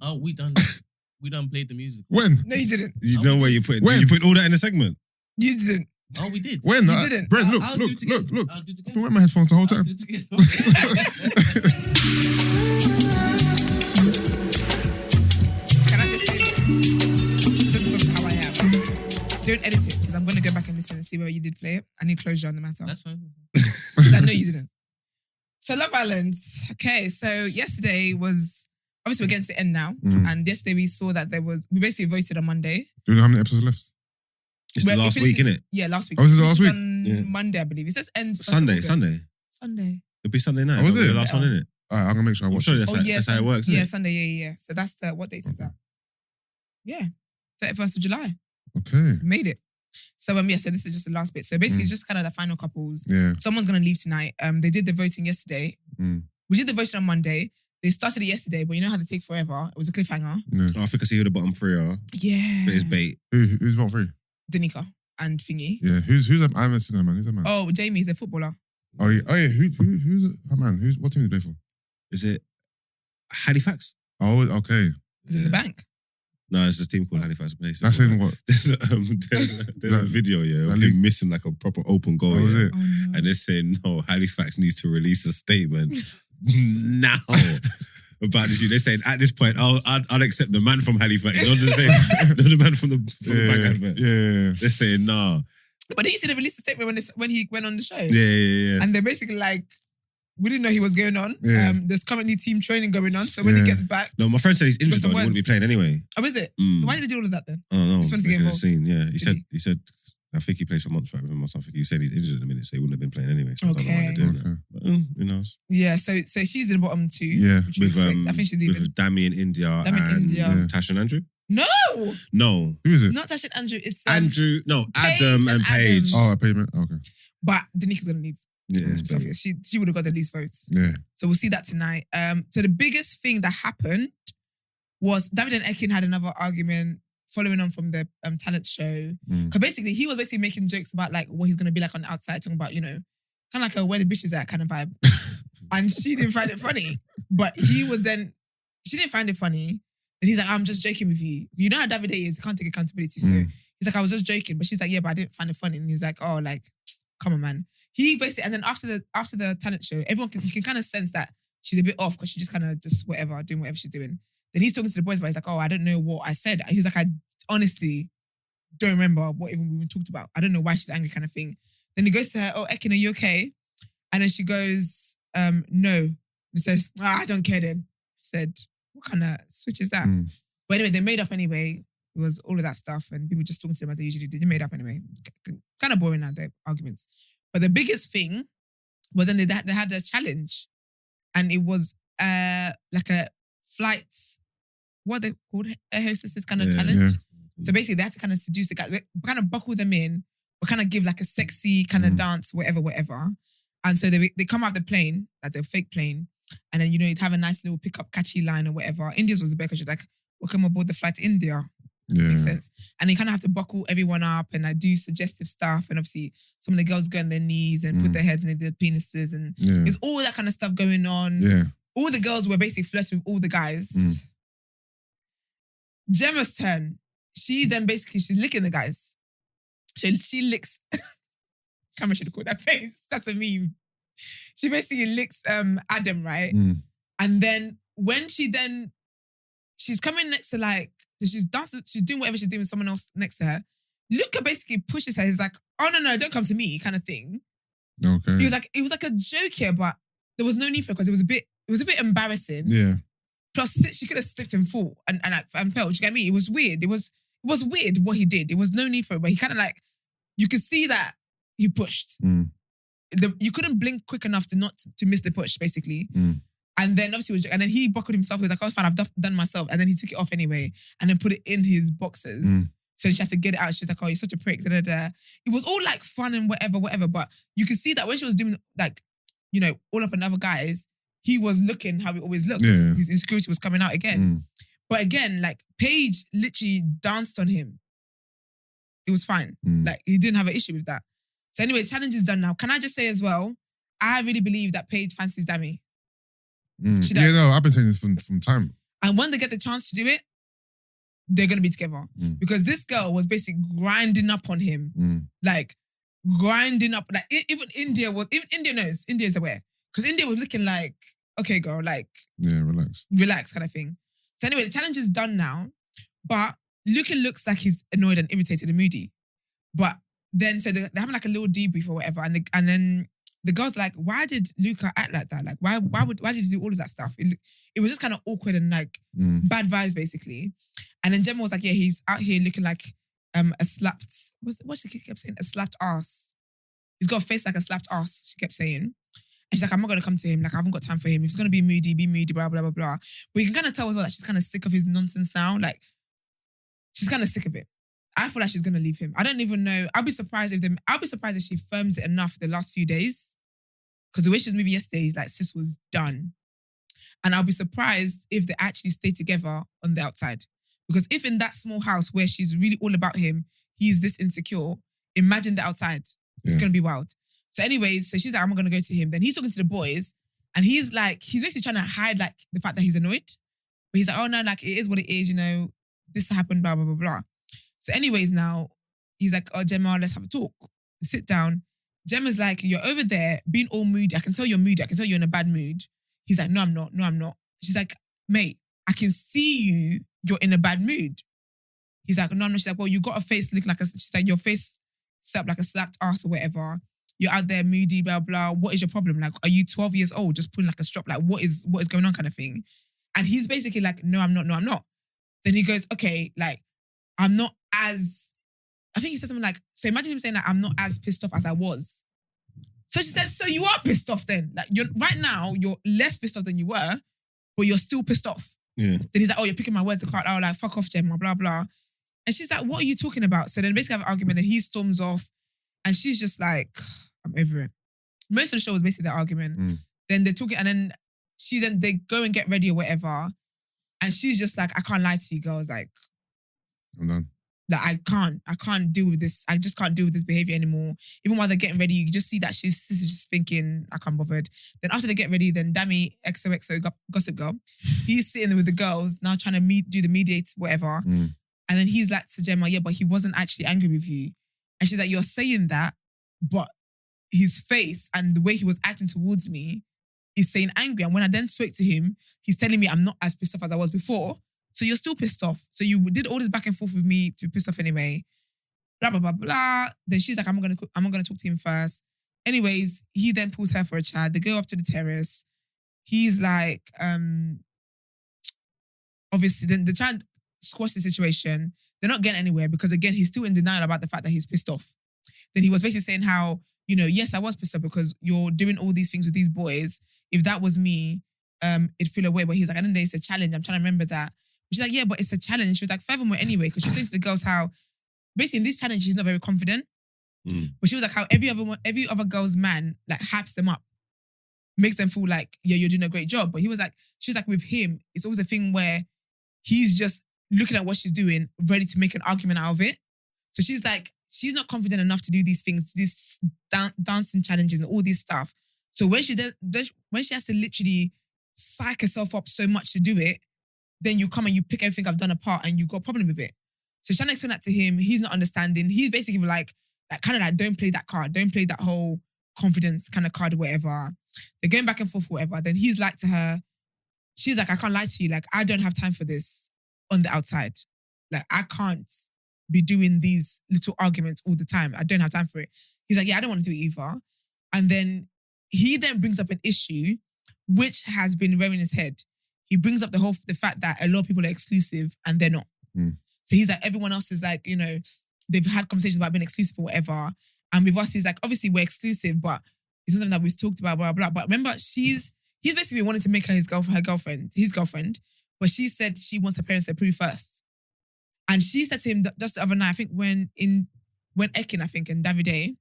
Oh, we done played the music. When? No, you didn't. You know where you put When? you put all that in the segment. You didn't. Oh, we did. When? You didn't. Brent, look, I'll do it again. look. I'll do it I've again. been wearing my headphones the whole I'll time. do it again. Can I just say that? Just because of how I am. Don't edit it because I'm going to go back and listen and see whether you did play it. I need closure on the matter. That's fine. Because I know you didn't. So Love Island. Okay, so yesterday was, obviously we're getting to the end now. And yesterday we saw that we basically voted on Monday. Do you know how many episodes left? It's the last week, isn't it? Yeah, last week. Oh, is it last week? On Yeah. Monday, I believe. It says ends Sunday. Sunday. It'll be Sunday night. Oh, is That'll be it? the last one, isn't it? Alright, I'm gonna make sure I I'm watch sure it. that's how it works, isn't Yeah, it? Sunday, yeah. So that's what date is that? Yeah, 31st of July. Okay. Made it. So so this is just the last bit. So basically, it's just kind of the final couples. Yeah. Someone's gonna leave tonight. They did the voting yesterday. We did the voting on Monday. They started it yesterday, but you know how they take forever. It was a cliffhanger. Yeah. Oh, I think I see who the bottom three are. Yeah. But it's bait. Who's not free? Danica and Thingy. Yeah. Who's that? I haven't seen that man. Who's that man? Oh, Jamie's a footballer. Oh yeah. Who's that man? What team is he play for? Is it Halifax? Oh, okay. He's in the bank. No, it's a team called Halifax. That's in what? There's a video, yeah, of him missing like a proper open goal. Oh, is yeah. it? Oh, no. And they're saying, no, Halifax needs to release a statement now about this. They're saying, at this point, I'll accept the man from Halifax. Not the man from the bank adverts. Yeah. They're saying, nah. But didn't you see they released a statement when he went on the show? Yeah. And they're basically like, we didn't know he was going on. Yeah. There's currently team training going on. So when he Yeah. gets back, No, my friend said he's injured, What's the though. He wouldn't be words? playing anyway. oh, is it? Mm. So why did he do all of that then? I don't know. Just wanted to get Making a involved. scene, yeah. He Silly. said, I think he plays for Montserrat with him or something. He said he's injured at the minute, so he wouldn't have been playing anyway. So I don't know why they're doing that. But, who knows? Yeah, so she's in the bottom two. Yeah. Which we With expect. I think she's leaving. Damien India Damien and India. Tash and Andrew. No! No, Who is it? Not Tash and Andrew. It's Andrew. No, Paige Adam and and Paige. Adam. Oh, a payment. Okay. But Danica's going to leave. Yeah, it's So bad. obvious. She would have got the least votes. Yeah. So we'll see that tonight. So the biggest thing that happened was David and Ekin had another argument following on from the talent show. Because basically, he was basically making jokes about like what he's going to be like on the outside, talking about, kind of like a where the bitch is at kind of vibe. And she didn't find it funny. But she didn't find it funny. And he's like, I'm just joking with you. You know how David is, he can't take accountability. So He's like, I was just joking. But she's like, yeah, but I didn't find it funny. And he's like, oh, like, come on, man. He basically, and then after the talent show, you can kind of sense that she's a bit off because she just kind of just whatever, doing whatever she's doing. Then he's talking to the boys, but he's like, oh, I don't know what I said. He's like, I honestly don't remember what even we even talked about. I don't know why she's angry kind of thing. Then he goes to her, oh, Ekin, are you okay? And then she goes, no. He says, I don't care then. I said, what kind of switch is that? But anyway, they made up anyway. It was all of that stuff and people just talking to them as they usually do. They made up anyway. Kind of boring now, their arguments. But the biggest thing was then they had this challenge. And it was like a flight, what are they called? Air hostesses kind of challenge. Yeah. So basically they had to kind of seduce the guy, kind of buckle them in, or kind of give like a sexy kind of dance, whatever. And so they come out the plane, like the fake plane, and then, you'd have a nice little pick-up catchy line or whatever. India's was the best because she's like, welcome aboard the flight to India. Yeah. Makes sense. And you kind of have to buckle everyone up and do suggestive stuff. And obviously some of the girls go on their knees and put their heads in their penises. And there's all that kind of stuff going on. Yeah. All the girls were basically flirting with all the guys. Gemma's turn. She then basically, she's licking the guys. She licks... Camera should have called that face. That's a meme. She basically licks Adam, right? And then when she's coming next to like, she's dancing, she's doing whatever she's doing with someone else next to her. Luca basically pushes her. He's like, oh no, don't come to me, kind of thing. Okay. It was like a joke here, but there was no need for it because it was a bit embarrassing. Yeah. Plus, she could have slipped and fall and fell. Do you get me? It was weird. It was weird what he did. There was no need for it, but he kind of like, you could see that he pushed. You couldn't blink quick enough to miss the push, basically. And then obviously, he buckled himself. He was like, oh, fine, I've done myself. And then he took it off anyway and then put it in his boxers. So she had to get it out. She's like, oh, you're such a prick. Da, da, da. It was all like fun and whatever. But you could see that when she was doing like, all up on other guys, he was looking how he always looks. Yeah. His insecurity was coming out again. But again, like Paige literally danced on him. It was fine. Like he didn't have an issue with that. So anyway, the challenge is done now. Can I just say as well, I really believe that Paige fancies Dami. Yeah, no, I've been saying this from time. And when they get the chance to do it, they're going to be together. Because this girl was basically grinding up on him. Like, grinding up. Like, even India knows. India's aware. Because India was looking like, okay, girl, like... Yeah, relax. Relax kind of thing. So anyway, the challenge is done now. But Luca looks like he's annoyed and irritated and moody. But then, so they're having like a little debrief or whatever. And then the girl's like, why did Luca act like that? Like, why did you do all of that stuff? It was just kind of awkward and like bad vibes, basically. And then Gemma was like, yeah, he's out here looking like a slapped, what she kept saying? A slapped ass. He's got a face like a slapped ass, she kept saying. And she's like, I'm not going to come to him. Like, I haven't got time for him. If he's going to be moody, blah, blah, blah, blah. But you can kind of tell as well that she's kind of sick of his nonsense now. Like, she's kind of sick of it. I feel like she's going to leave him. I don't even know. I'll be surprised if she firms it enough the last few days. Because the way she was moving yesterday, like, sis was done. And I'll be surprised if they actually stay together on the outside. Because if in that small house where she's really all about him, he's this insecure, imagine the outside. It's going to be wild. So anyways, so she's like, I'm not going to go to him. Then he's talking to the boys and he's basically trying to hide like the fact that he's annoyed. But he's like, oh no, like it is what it is, this happened, blah, blah, blah, blah. So anyways, now he's like, oh, Gemma, let's have a talk. Sit down. Gemma's like, you're over there being all moody. I can tell you're moody. I can tell you're in a bad mood. He's like, no, I'm not. She's like, mate, I can see you're in a bad mood. He's like, no, I'm not. She's like, well, you got a face looking like she's like, your face set up like a slapped ass or whatever. You're out there moody, blah, blah. What is your problem? Like, are you 12 years old just pulling like a strop? Like, what is going on kind of thing? And he's basically like, no, I'm not. Then he goes, okay, like, I'm not as... I think he said something like, so imagine him saying like, I'm not as pissed off as I was. So she said, so you are pissed off then? Like, right now, you're less pissed off than you were, but you're still pissed off. Yeah. Then he's like, oh, you're picking my words apart. Oh, like, fuck off, Gemma, blah, blah. And she's like, what are you talking about? So then basically have an argument and he storms off and she's just like, I'm over it. Most of the show was basically that argument. Then they're talking and then they go and get ready or whatever. And she's just like, I can't lie to you girls. Like, I'm done. Like, I can't deal with this. I just can't deal with this behavior anymore. Even while they're getting ready, you just see that she's just thinking, I can't bothered. Then after they get ready, then Dami, XOXO, Gossip Girl, he's sitting with the girls now trying to do the mediate, whatever. And then he's like to Gemma, yeah, but he wasn't actually angry with you. And she's like, you're saying that, but his face and the way he was acting towards me is saying angry. And when I then spoke to him, he's telling me I'm not as pissed off as I was before. So you're still pissed off. So you did all this back and forth with me to be pissed off anyway. Blah, blah, blah, blah. Then she's like, I'm not gonna talk to him first. Anyways, he then pulls her for a chat. They go up to the terrace. He's like, obviously, then they're trying to squash the situation. They're not getting anywhere because, again, he's still in denial about the fact that he's pissed off. Then he was basically saying how, yes, I was pissed off because you're doing all these things with these boys. If that was me, it'd feel away. But he's like, I don't know, it's a challenge. I'm trying to remember that. She's like, yeah, but it's a challenge. She was like, furthermore, anyway, because she was saying to the girls how, basically, in this challenge, she's not very confident. But she was like, how every other girl's man, like, hypes them up, makes them feel like, yeah, you're doing a great job. But she was like, with him, it's always a thing where he's just looking at what she's doing, ready to make an argument out of it. So she's like, she's not confident enough to do these things, these dancing challenges and all this stuff. So when she has to literally psych herself up so much to do it, then you come and you pick everything I've done apart and you've got a problem with it. So she's trying to explain that to him. He's not understanding. He's basically like kind of like, don't play that card. Don't play that whole confidence kind of card or whatever. They're going back and forth or whatever. Then he's like to her, she's like, I can't lie to you. Like, I don't have time for this on the outside. Like, I can't be doing these little arguments all the time. I don't have time for it. He's like, yeah, I don't want to do it either. And then he then brings up an issue which has been rearing his head. He brings up the fact that a lot of people are exclusive and they're not. So he's like, everyone else is like, they've had conversations about being exclusive or whatever. And with us, he's like, obviously we're exclusive, but it's not something that we've talked about, blah, blah, blah. But remember, he's basically wanted to make her his girlfriend. But she said she wants her parents to approve first. And she said to him just the other night, I think when Ekin, I think, and Davide,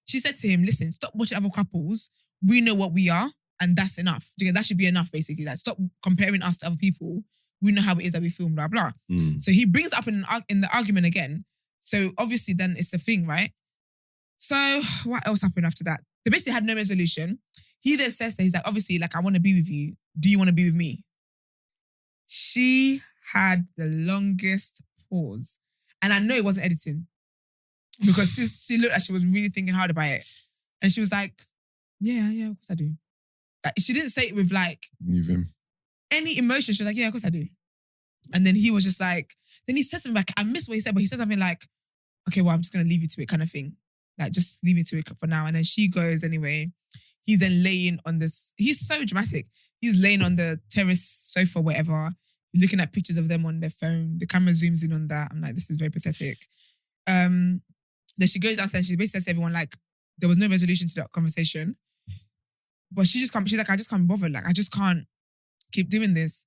she said to him, listen, stop watching other couples. We know what we are, and that's enough. That should be enough, basically. Like, stop comparing us to other people. We know how it is that we feel, blah, blah. So he brings it up in the argument again. So obviously then it's a thing, right? So what else happened after that? They basically had no resolution. He then says that he's like, obviously, like, I want to be with you. Do you want to be with me? She had the longest pause. And I know it wasn't editing. Because she looked like she was really thinking hard about it. And she was like, yeah, of course I do. Like, she didn't say it with like any emotion. She was like, yeah, of course I do. And then he was just like, then he said something like, I missed what he said, but he said something like, okay, well, I'm just going to leave you to it kind of thing. Like, just leave me to it for now. And then she goes anyway. He's then laying on this, he's so dramatic. He's laying on the terrace sofa, whatever, looking at pictures of them on their phone. The camera zooms in on that. I'm like, this is very pathetic. Then she goes downstairs. She basically says to everyone, like, there was no resolution to that conversation. But she's like, I just can't bother. Like, I just can't keep doing this.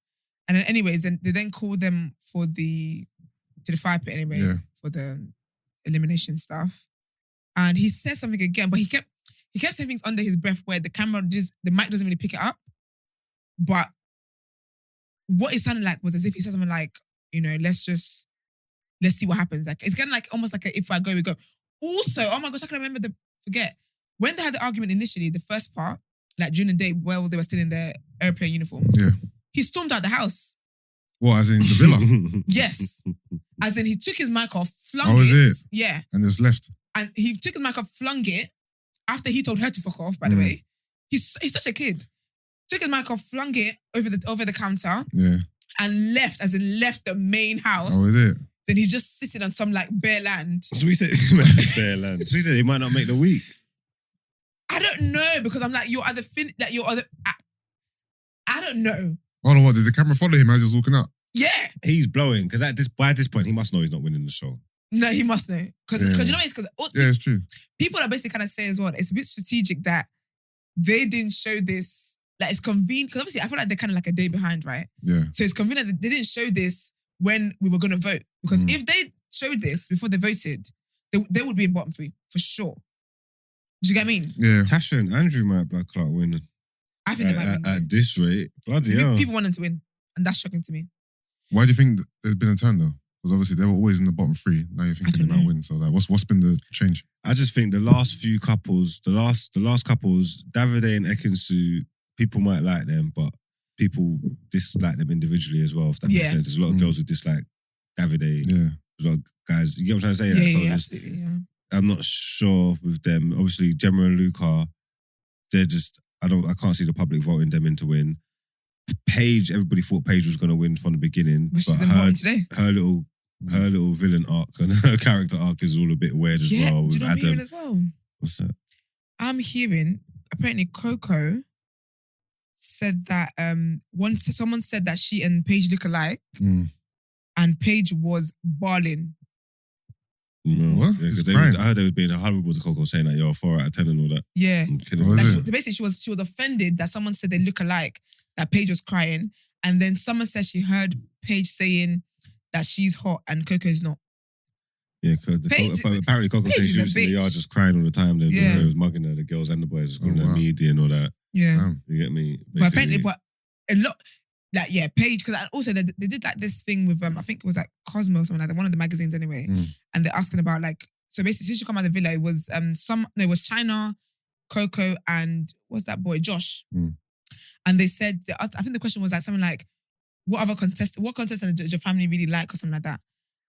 And then anyways, then they then call them to the fire pit anyway, for the elimination stuff. And he says something again, but he kept saying things under his breath where the mic doesn't really pick it up. But what it sounded like was as if he said something like, let's see what happens. Like, it's kind of like almost like if I go, we go. Also, oh my gosh, I can forget. When they had the argument initially, the first part, like during the day while they were still in their airplane uniforms, he stormed out the house. What, as in the villa? Yes. As in he took his mic off, flung it. Oh, is it? Yeah. And just left. And he took his mic off, flung it, after he told her to fuck off, by the way. He's such a kid. Took his mic off, flung it over the counter. Yeah. And left the main house. Oh, is it? Then he's just sitting on some like bare land. So we said bare land. So we said he might not make the week. I don't know, because I'm like, I don't know. Oh no, what, did the camera follow him as he was walking out? Yeah. He's blowing, because by this point, he must know he's not winning the show. No, he must know. Because you know what it's it's true. People are basically kind of say as well, it's a bit strategic that they didn't show this. Like, it's convenient, because obviously I feel like they're kind of like a day behind, right? Yeah. So it's convenient that they didn't show this when we were going to vote. Because if they showed this before they voted, they would be in bottom three, for sure. Do you get what I mean? Yeah. Tasha and Andrew might Black Clark win. I think they might win. At this rate, bloody hell. People want them to win, and that's shocking to me. Why do you think there's been a turn though? Because obviously they were always in the bottom three. Now you're thinking they might win. So like, what's been the change? I just think the last few couples, the last couples, Davide and Ekinsu, people might like them, but people dislike them individually as well. If that makes sense, there's a lot of girls who dislike Davide. Yeah. A lot of guys, you get what I'm trying to say? Yeah, absolutely, yeah. I'm not sure with them. Obviously, Gemma and Luca, they're just, I can't see the public voting them in to win. Paige, everybody thought Paige was going to win from the beginning. But she's in bottom today. Her little villain arc and her character arc is all a bit weird as well. Do you know what I'm hearing as well? What's that? I'm hearing, apparently Coco said that someone said that she and Paige look alike, and Paige was balling. No. What? Yeah, I heard they was being horrible to Coco, saying that you're 4 out of 10 and all that. Yeah. Basically, she was offended that someone said they look alike, that Paige was crying, and then someone said she heard Paige saying that she's hot and Coco's not. Yeah, apparently Coco said she was in the yard just crying all the time. They was mugging her, the girls and the boys, calling her media and all that. Yeah. You get me? But apparently, a lot, Paige, because also they did like this thing with, I think it was like Cosmo or something like that, one of the magazines anyway, and they're asking about like, so basically since she come out of the villa, it was it was China, Coco, and what's that boy, Josh. And they said, I think the question was like something like, what contestant does your family really like or something like that?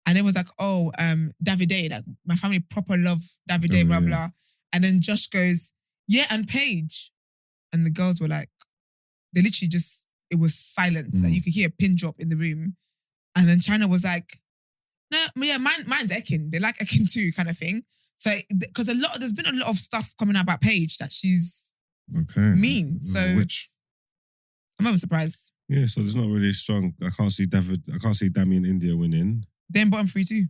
And it was like, Davide, like my family proper love Davide, blah, blah. And then Josh goes, yeah, and Paige. And the girls were like, they literally just, it was silence. Like you could hear a pin drop in the room. And then China was like, no, yeah, mine's Ekin. They like Ekin too, kind of thing. So, because there's been a lot of stuff coming out about Paige that she's mean. So, I'm never surprised. Yeah, so there's not really strong. I can't see Damien India winning. They're in bottom 3 too.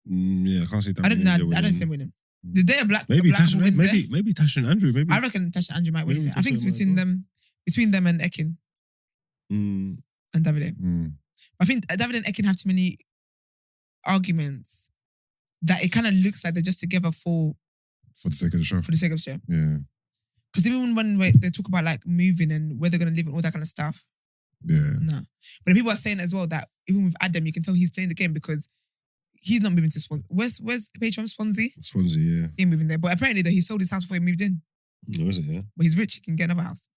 Yeah, I can't see Damien India winning. I don't see them winning. The day maybe Tasha and Andrew. Maybe I reckon Tasha and Andrew might win. I think it's between them and Ekin and Davide. I think Davide and Ekin have too many arguments that it kind of looks like they're just together for the sake of the show. For the sake of the show. Yeah. Because even when they talk about like moving and where they're gonna live and all that kind of stuff. Yeah. No. But people are saying as well that even with Adam, you can tell he's playing the game because he's not moving to Swansea. Where's Paige from? Swansea? Swansea, yeah. He ain't moving there. But apparently though, he sold his house before he moved in. No, is it, yeah? But he's rich, he can get another house.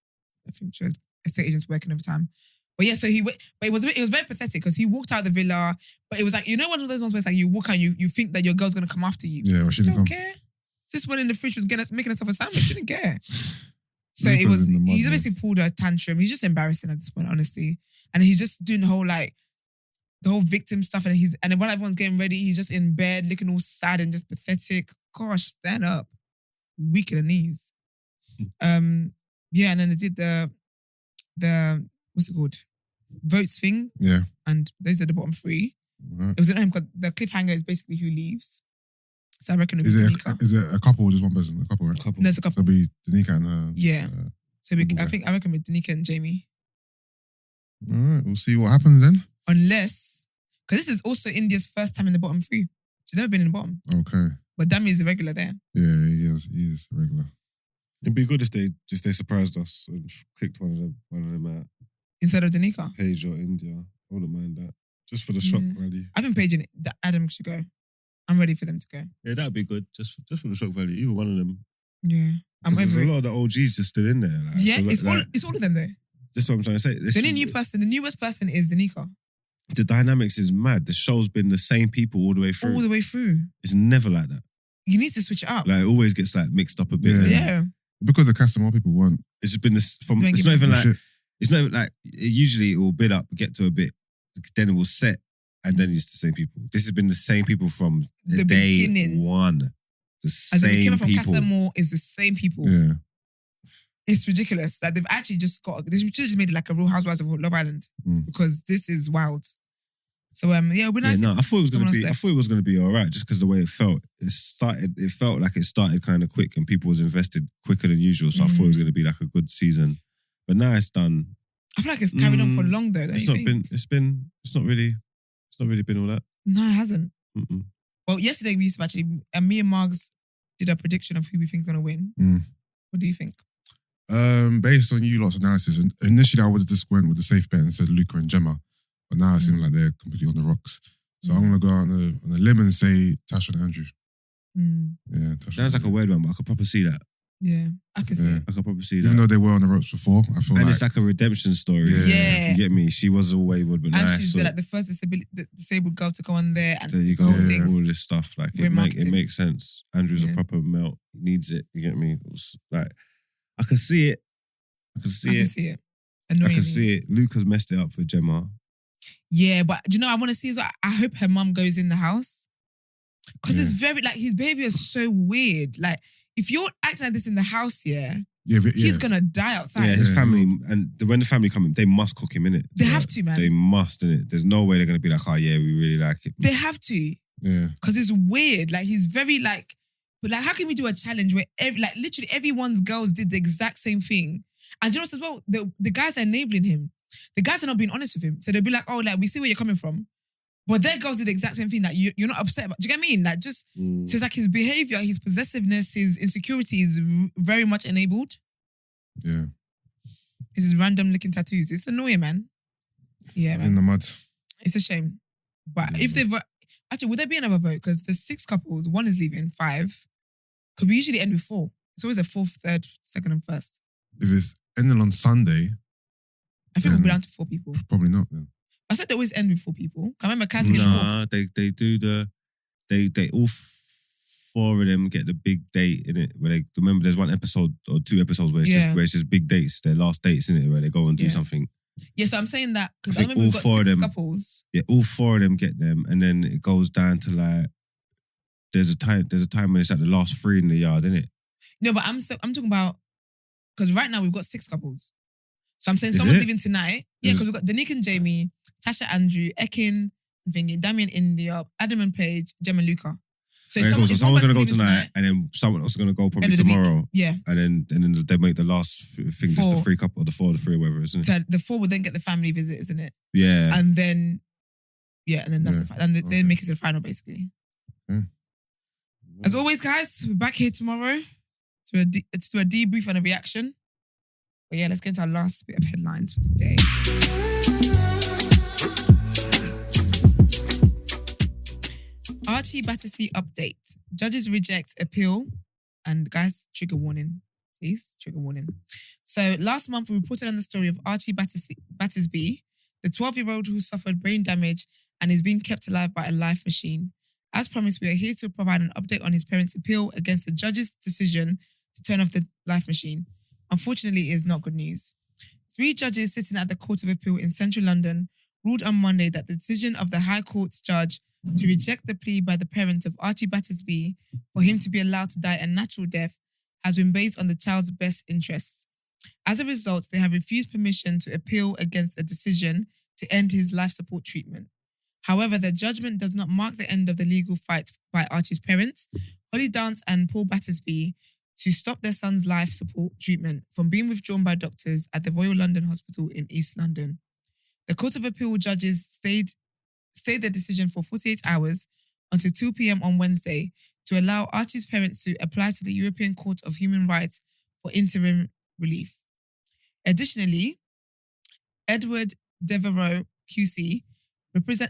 I think sure estate agents working overtime. But yeah, so it was very pathetic because he walked out of the villa, but it was like, you know, one of those ones where it's like you walk out and you think that your girl's gonna come after you. Yeah, well, she didn't come. Care. This one in the fridge was making herself a sandwich. She didn't care. So it was, he basically pulled a tantrum. He's just embarrassing at this point, honestly. And he's just doing the whole victim stuff. And then while everyone's getting ready, he's just in bed looking all sad and just pathetic. Gosh, stand up. Weak in the knees. Yeah, and then they did the what's it called? Votes thing. Yeah. And those are the bottom 3. Right. It was at home because the cliffhanger is basically who leaves. So I reckon it was Danica. Is it a couple or just one person? A couple, right? No, it's a couple. It'll be Danica and yeah. So I reckon with Danica and Jamie. All right, we'll see what happens then. Unless, because this is also India's first time in the bottom 3. She's never been in the bottom. Okay. But Dami is a regular there. Yeah, he is a regular. It'd be good if they surprised us and kicked one of them out. Instead of Danica? Paige or India. I wouldn't mind that. Just for the shock value. I think Paige and Adam should go. I'm ready for them to go. Yeah, that'd be good. Just for the shock value. Either one of them. Yeah. There's a lot of the OGs just still in there. Like, yeah, so it's all of them though. That's what I'm trying to say. The newest person is Danica. The dynamics is mad. The show's been the same people all the way through. All the way through. It's never like that. You need to switch it up. Like it always gets like mixed up a bit. Yeah. Because the cast more people want. It's just been this from. It's not even like. It's not like usually it will build up, get to a bit, then it will set, and then it's the same people. This has been the same people from the day beginning. One. The same people. From Casamore is the same people. Yeah. It's ridiculous. Like they've actually they should just made it like a Real Housewives of Love Island because this is wild. So yeah, we're nice. I thought it was gonna be all right just because the way it felt. It felt like it started kind of quick and people was invested quicker than usual. So I thought it was gonna be like a good season. But now it's done. I feel like it's carried on for long though. It's not really been all that. No, it hasn't. Mm-mm. Well, yesterday we used to actually, me and Margs did a prediction of who we think is gonna win. What do you think? Based on you lot's analysis, initially I would have just went with the safe bet and said Luca and Gemma, but now it seems like they're completely on the rocks. So I'm gonna go out on a limb and say Tasha and Andrew. Mm. Yeah, Tasha. Sounds like a weird one, but I could probably see that. Yeah, I can see it. I could probably see that. Even though they were on the ropes before, I feel and like... it's like a redemption story. Yeah. You get me? She was a wayward but and nice. she's like the first disabled girl to go on there. And there you go. All this stuff. Like it makes sense. Andrew's a proper melt. He needs it. You get me? Like, I can see it. I can see it. Annoyingly. I can see it. Luke has messed it up for Gemma. Yeah, but do you know what I want to see as well? I hope her mum goes in the house. Because it's very, like, his behaviour is so weird. Like, if you're acting like this in the house, he's going to die outside. Yeah, his family, and when the family come in, they must cook him, innit? They have to, man. They must, innit? There's no way they're going to be like, oh yeah, we really like it. They have to. Yeah. Because it's weird. Like, he's very, like, but like, how can we do a challenge where, literally everyone's girls did the exact same thing? And you know what as well? The guys are enabling him. The guys are not being honest with him. So they'll be like, oh, like, we see where you're coming from. But their girls did the exact same thing. Like, you're not upset about. Do you get what I mean? Like, just, so it's like his behavior, his possessiveness, his insecurity is very much enabled. Yeah. His random looking tattoos. It's annoying, man. Yeah, man. In the mud. It's a shame. But if they've... Actually, would there be another vote? Because there's 6 couples, 1 is leaving, 5. Could we usually end with 4? It's always a 4th, 3rd, 2nd, and 1st. If it's ending on Sunday... I think we'll be down to 4 people. Probably not, then. I said they always end with 4 people. I remember Kaz getting 4. They do they all 4 of them get the big date in it. Where they remember there's 1 episode or 2 episodes where it's just big dates, their last dates in it, where they go and do something. Yeah, so I'm saying that because I remember we've got 6 couples. Yeah, all 4 of them get them, and then it goes down to like there's a time when it's like the last 3 in the yard, isn't it? No, but I'm talking about because right now we've got 6 couples. So I'm saying someone's leaving tonight. Yeah, because we've got Danique and Jamie, Tasha Andrew, Ekin, Damien India, Adam and Paige, Jem and Luca. So someone's going to go tonight and then someone else is going to go probably tomorrow. Yeah. And then they make the last thing, just the 3 couple, or the 4 or the 3 or whatever, isn't it? So the 4 would then get the family visit, isn't it? Yeah. And then that's the and they make it to the final, basically. Yeah. As always, guys, we're back here tomorrow to do a debrief and a reaction. But yeah, let's get into our last bit of headlines for the day. Archie Battersbee update. Judges reject appeal. And guys, trigger warning. Please, trigger warning. So last month, we reported on the story of Archie Battersbee, the 12-year-old who suffered brain damage and is being kept alive by a life machine. As promised, we are here to provide an update on his parents' appeal against the judge's decision to turn off the life machine. Unfortunately, it is not good news. 3 judges sitting at the Court of Appeal in central London ruled on Monday that the decision of the High Court's judge to reject the plea by the parent of Archie Battersbee for him to be allowed to die a natural death has been based on the child's best interests. As a result, they have refused permission to appeal against a decision to end his life support treatment. However, the judgment does not mark the end of the legal fight by Archie's parents, Holly Dance and Paul Battersbee, to stop their son's life support treatment from being withdrawn by doctors at the Royal London Hospital in East London. The Court of Appeal judges stayed their decision for 48 hours until 2 p.m. on Wednesday to allow Archie's parents to apply to the European Court of Human Rights for interim relief. Additionally, Edward Devereux, QC,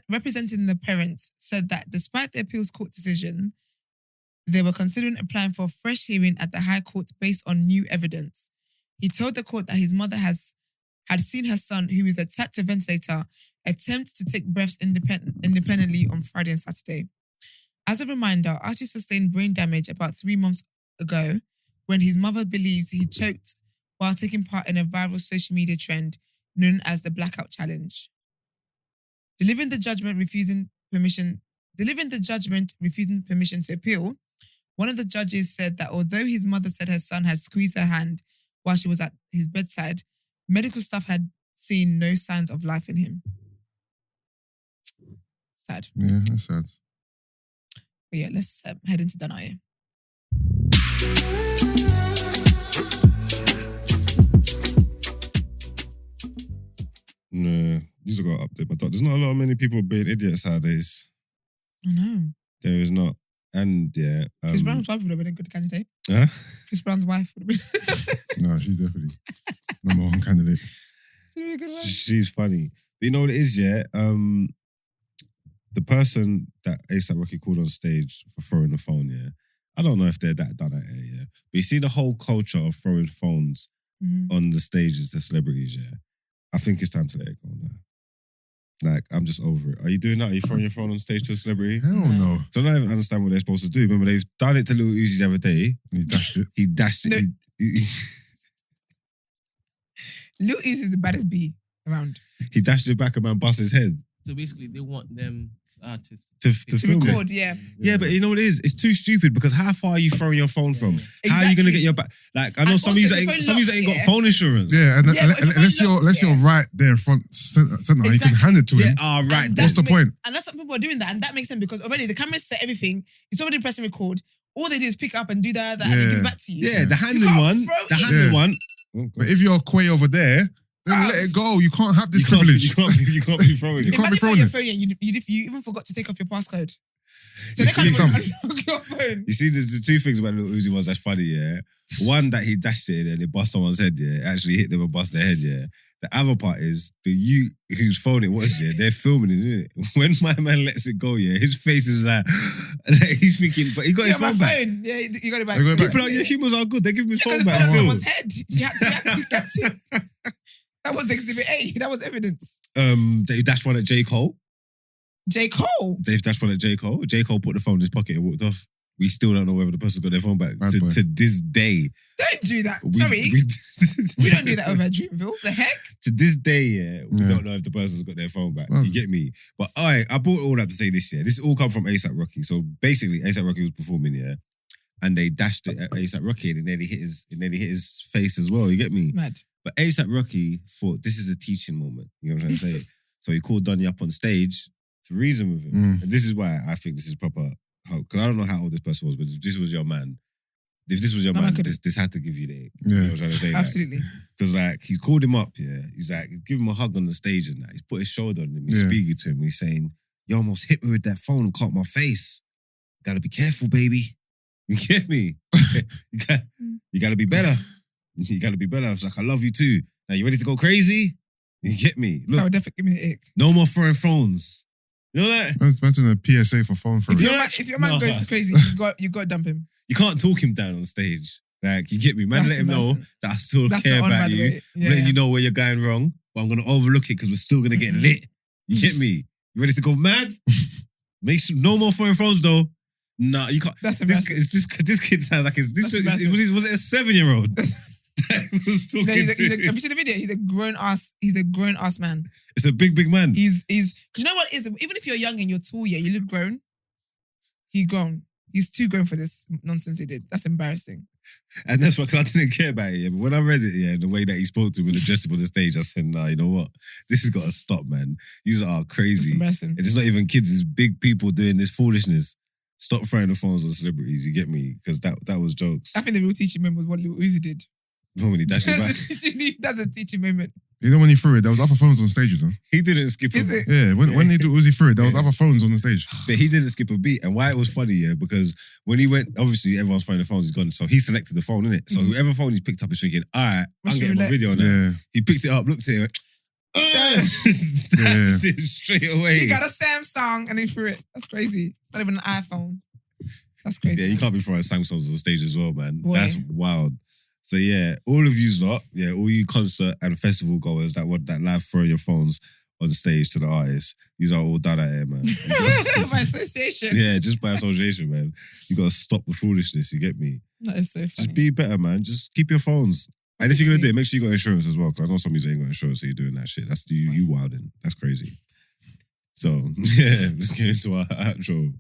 representing the parents, said that despite the appeals court decision, they were considering applying for a fresh hearing at the High Court based on new evidence. He told the court that his mother had seen her son, who is attached to a ventilator, attempt to take breaths independently on Friday and Saturday. As a reminder, Archie sustained brain damage about 3 months ago when his mother believes he choked while taking part in a viral social media trend known as the Blackout Challenge. Delivering the judgment refusing permission to appeal, one of the judges said that although his mother said her son had squeezed her hand while she was at his bedside, medical staff had seen no signs of life in him. Sad. Yeah, that's sad. But yeah, let's head into Danaya. No, you just got to update my thought. There's not many people being idiots nowadays. I know. There is not. And yeah. Chris Brown's wife would have been a good candidate. Huh? Chris Brown's wife would have been. No, she's definitely number 1 candidate. She'd be a good one. She's funny. But you know what it is, yeah? The person that A$AP Rocky called on stage for throwing the phone, yeah, I don't know if they're that done at it, yeah. But you see the whole culture of throwing phones on the stages to celebrities, yeah. I think it's time to let it go now. Like, I'm just over it. Are you doing that? Are you throwing your phone on stage to a celebrity? Hell no. So I don't even understand what they're supposed to do. Remember, they've done it to Lil Uzi the other day. He dashed it. He dashed it. Lil Uzi is the baddest bee around. He dashed it back and man bust his head. So basically, they want them artists to film record, it. Yeah, but you know what it is? It's too stupid because how far are you throwing your phone from? Exactly. How are you going to get your back? Like, I know some of you ain't got phone insurance. Yeah, unless you're right there in front center, you can hand it to him. Right. What's the point? And that's what people are doing that, and that makes sense because already the cameras set everything. It's already pressing record. All they do is pick up and do that and then give it back to you. Yeah, the handling one. The handling one. But if you're Coi over there, then let it go. You can't have this privilege. You can't be throwing it. You can't be throwing it. Phone, you even forgot to take off your passcode. So they can't even unlock your phone. You see, there's the two things about the Lil Uzi ones that's funny, yeah. One, that he dashed it and it bust someone's head, yeah. It actually hit them and bust their head, yeah. The other part is, whose phone it was, yeah, they're filming it, isn't it? When my man lets it go, yeah, his face is like he's thinking, but he got his phone back. Yeah, you got it back. People are, your humors are good. They give him his phone back. Because someone's head. He had to kept it. That was Exhibit A. That was evidence. They dashed one at J. Cole. J. Cole? They've dashed one at J. Cole. J. Cole put the phone in his pocket and walked off. We still don't know whether the person's got their phone back to this day. Don't do that. We don't do that over at Dreamville. The heck? To this day, yeah, we don't know if the person's got their phone back. You get me? But I brought it all up to say this, yeah. This all come from A$AP Rocky. So basically, A$AP Rocky was performing, yeah, and they dashed it at A$AP Rocky and it nearly hit his face as well. You get me? Mad. But A$AP Rocky thought this is a teaching moment. You know what I'm trying to say? So he called Donny up on stage to reason with him. And this is why I think this is proper. Because I don't know how old this person was, but if this was your man, this had to give you the. You know what I'm trying to say? Absolutely. Because he's called him up, yeah. He's like, give him a hug on the stage and that. He's put his shoulder on him. He's speaking to him. He's saying, you almost hit me with that phone and caught my face. You gotta be careful, baby. You get me? You gotta be better. You gotta be better. I was like, I love you too. Now, you ready to go crazy? You get me? Look, that would definitely give me the ick. No more throwing phones. You know that? Let's mention a PSA for phone throwing. If your man goes crazy, you got to dump him. You can't talk him down on stage. Like, you get me? Man, let him know that I still care about you. I'm letting you know where you're going wrong, but I'm going to overlook it because we're still going to get lit. You get me? You ready to go mad? Make sure, no more throwing phones though. Nah, you can't. That's embarrassing. This kid sounds like was it a 7-year-old? Have you seen the video? He's a grown ass man. It's a big man. He's because you know what it is? Even if you're young and you're tall, yeah, you look grown. He's grown. He's too grown for this nonsense he did. That's embarrassing. And that's why, because I didn't care about it, yeah. But when I read it, yeah, the way that he spoke to him and addressed him on the stage, I said, nah, you know what? This has got to stop, man. These are crazy. That's embarrassing. And it's not even kids, it's big people doing this foolishness. Stop throwing the phones on celebrities, you get me? Because that was jokes. I think the real teaching moment was what Lil Uzi did. When he dashed it back. That's a teaching moment. You know when he threw it, there was other phones on stage, you know? He didn't skip a beat. Yeah, when he did Uzi threw it, there was other phones on the stage. But he didn't skip a beat. And why it was funny, yeah, because when he went, obviously everyone's throwing the phones, he's gone. So he selected the phone, innit? So whoever phone he's picked up is thinking, all right, I'm getting my video now. Yeah. He picked it up, looked at it, went, dashed it straight away. He got a Samsung and he threw it. That's crazy. It's not even an iPhone. That's crazy. Yeah, you can't be throwing Samsungs on the stage as well, man. Boy. That's wild. So yeah, all of you lot, yeah, all you concert and festival goers that want that live throw your phones on stage to the artists, these are all done out here, man. By association. Yeah, just by association, man. You gotta stop the foolishness, you get me? That is so funny. Just be better, man. Just keep your phones. And if you're gonna do it, make sure you got insurance as well, because I know some of you ain't got insurance, so you're doing that shit. That's you wilding. That's crazy. So, yeah, let's get into our outro.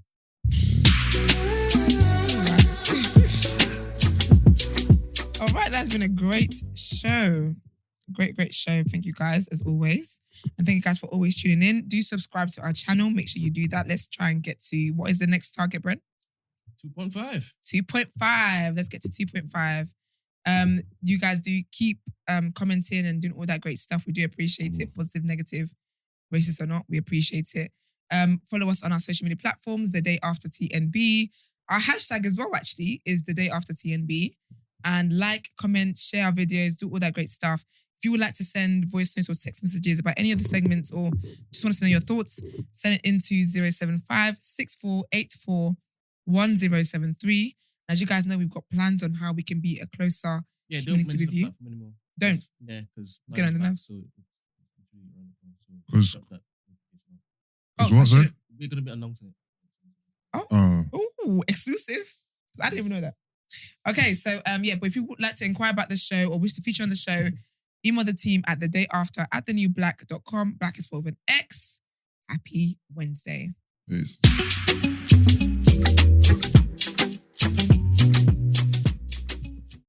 All right, that's been a great show. Great show. Thank you guys, as always. And thank you guys for always tuning in. Do subscribe to our channel. Make sure you do that. Let's try and get to, what is the next target, Brent? 2.5. 2.5. Let's get to 2.5. You guys do keep commenting and doing all that great stuff. We do appreciate it. Positive, negative, racist or not, we appreciate it. Follow us on our social media platforms, The Day After TNB. Our hashtag as well, actually, is The Day After TNB. And like, comment, share our videos, do all that great stuff. If you would like to send voice notes or text messages about any of the segments or just want us to know your thoughts, send it into 075 6484 1073. As you guys know, we've got plans on how we can be a closer community with you. Anymore. Don't. Yeah, because it's going on the nerves. Because we're going to be announcing it. Oh, exclusive. I didn't even know that. Okay, so but if you would like to inquire about the show or wish to feature on the show, email the team at thenewblack@thenewblack.com. Black is spelled with an X. Happy Wednesday. Peace.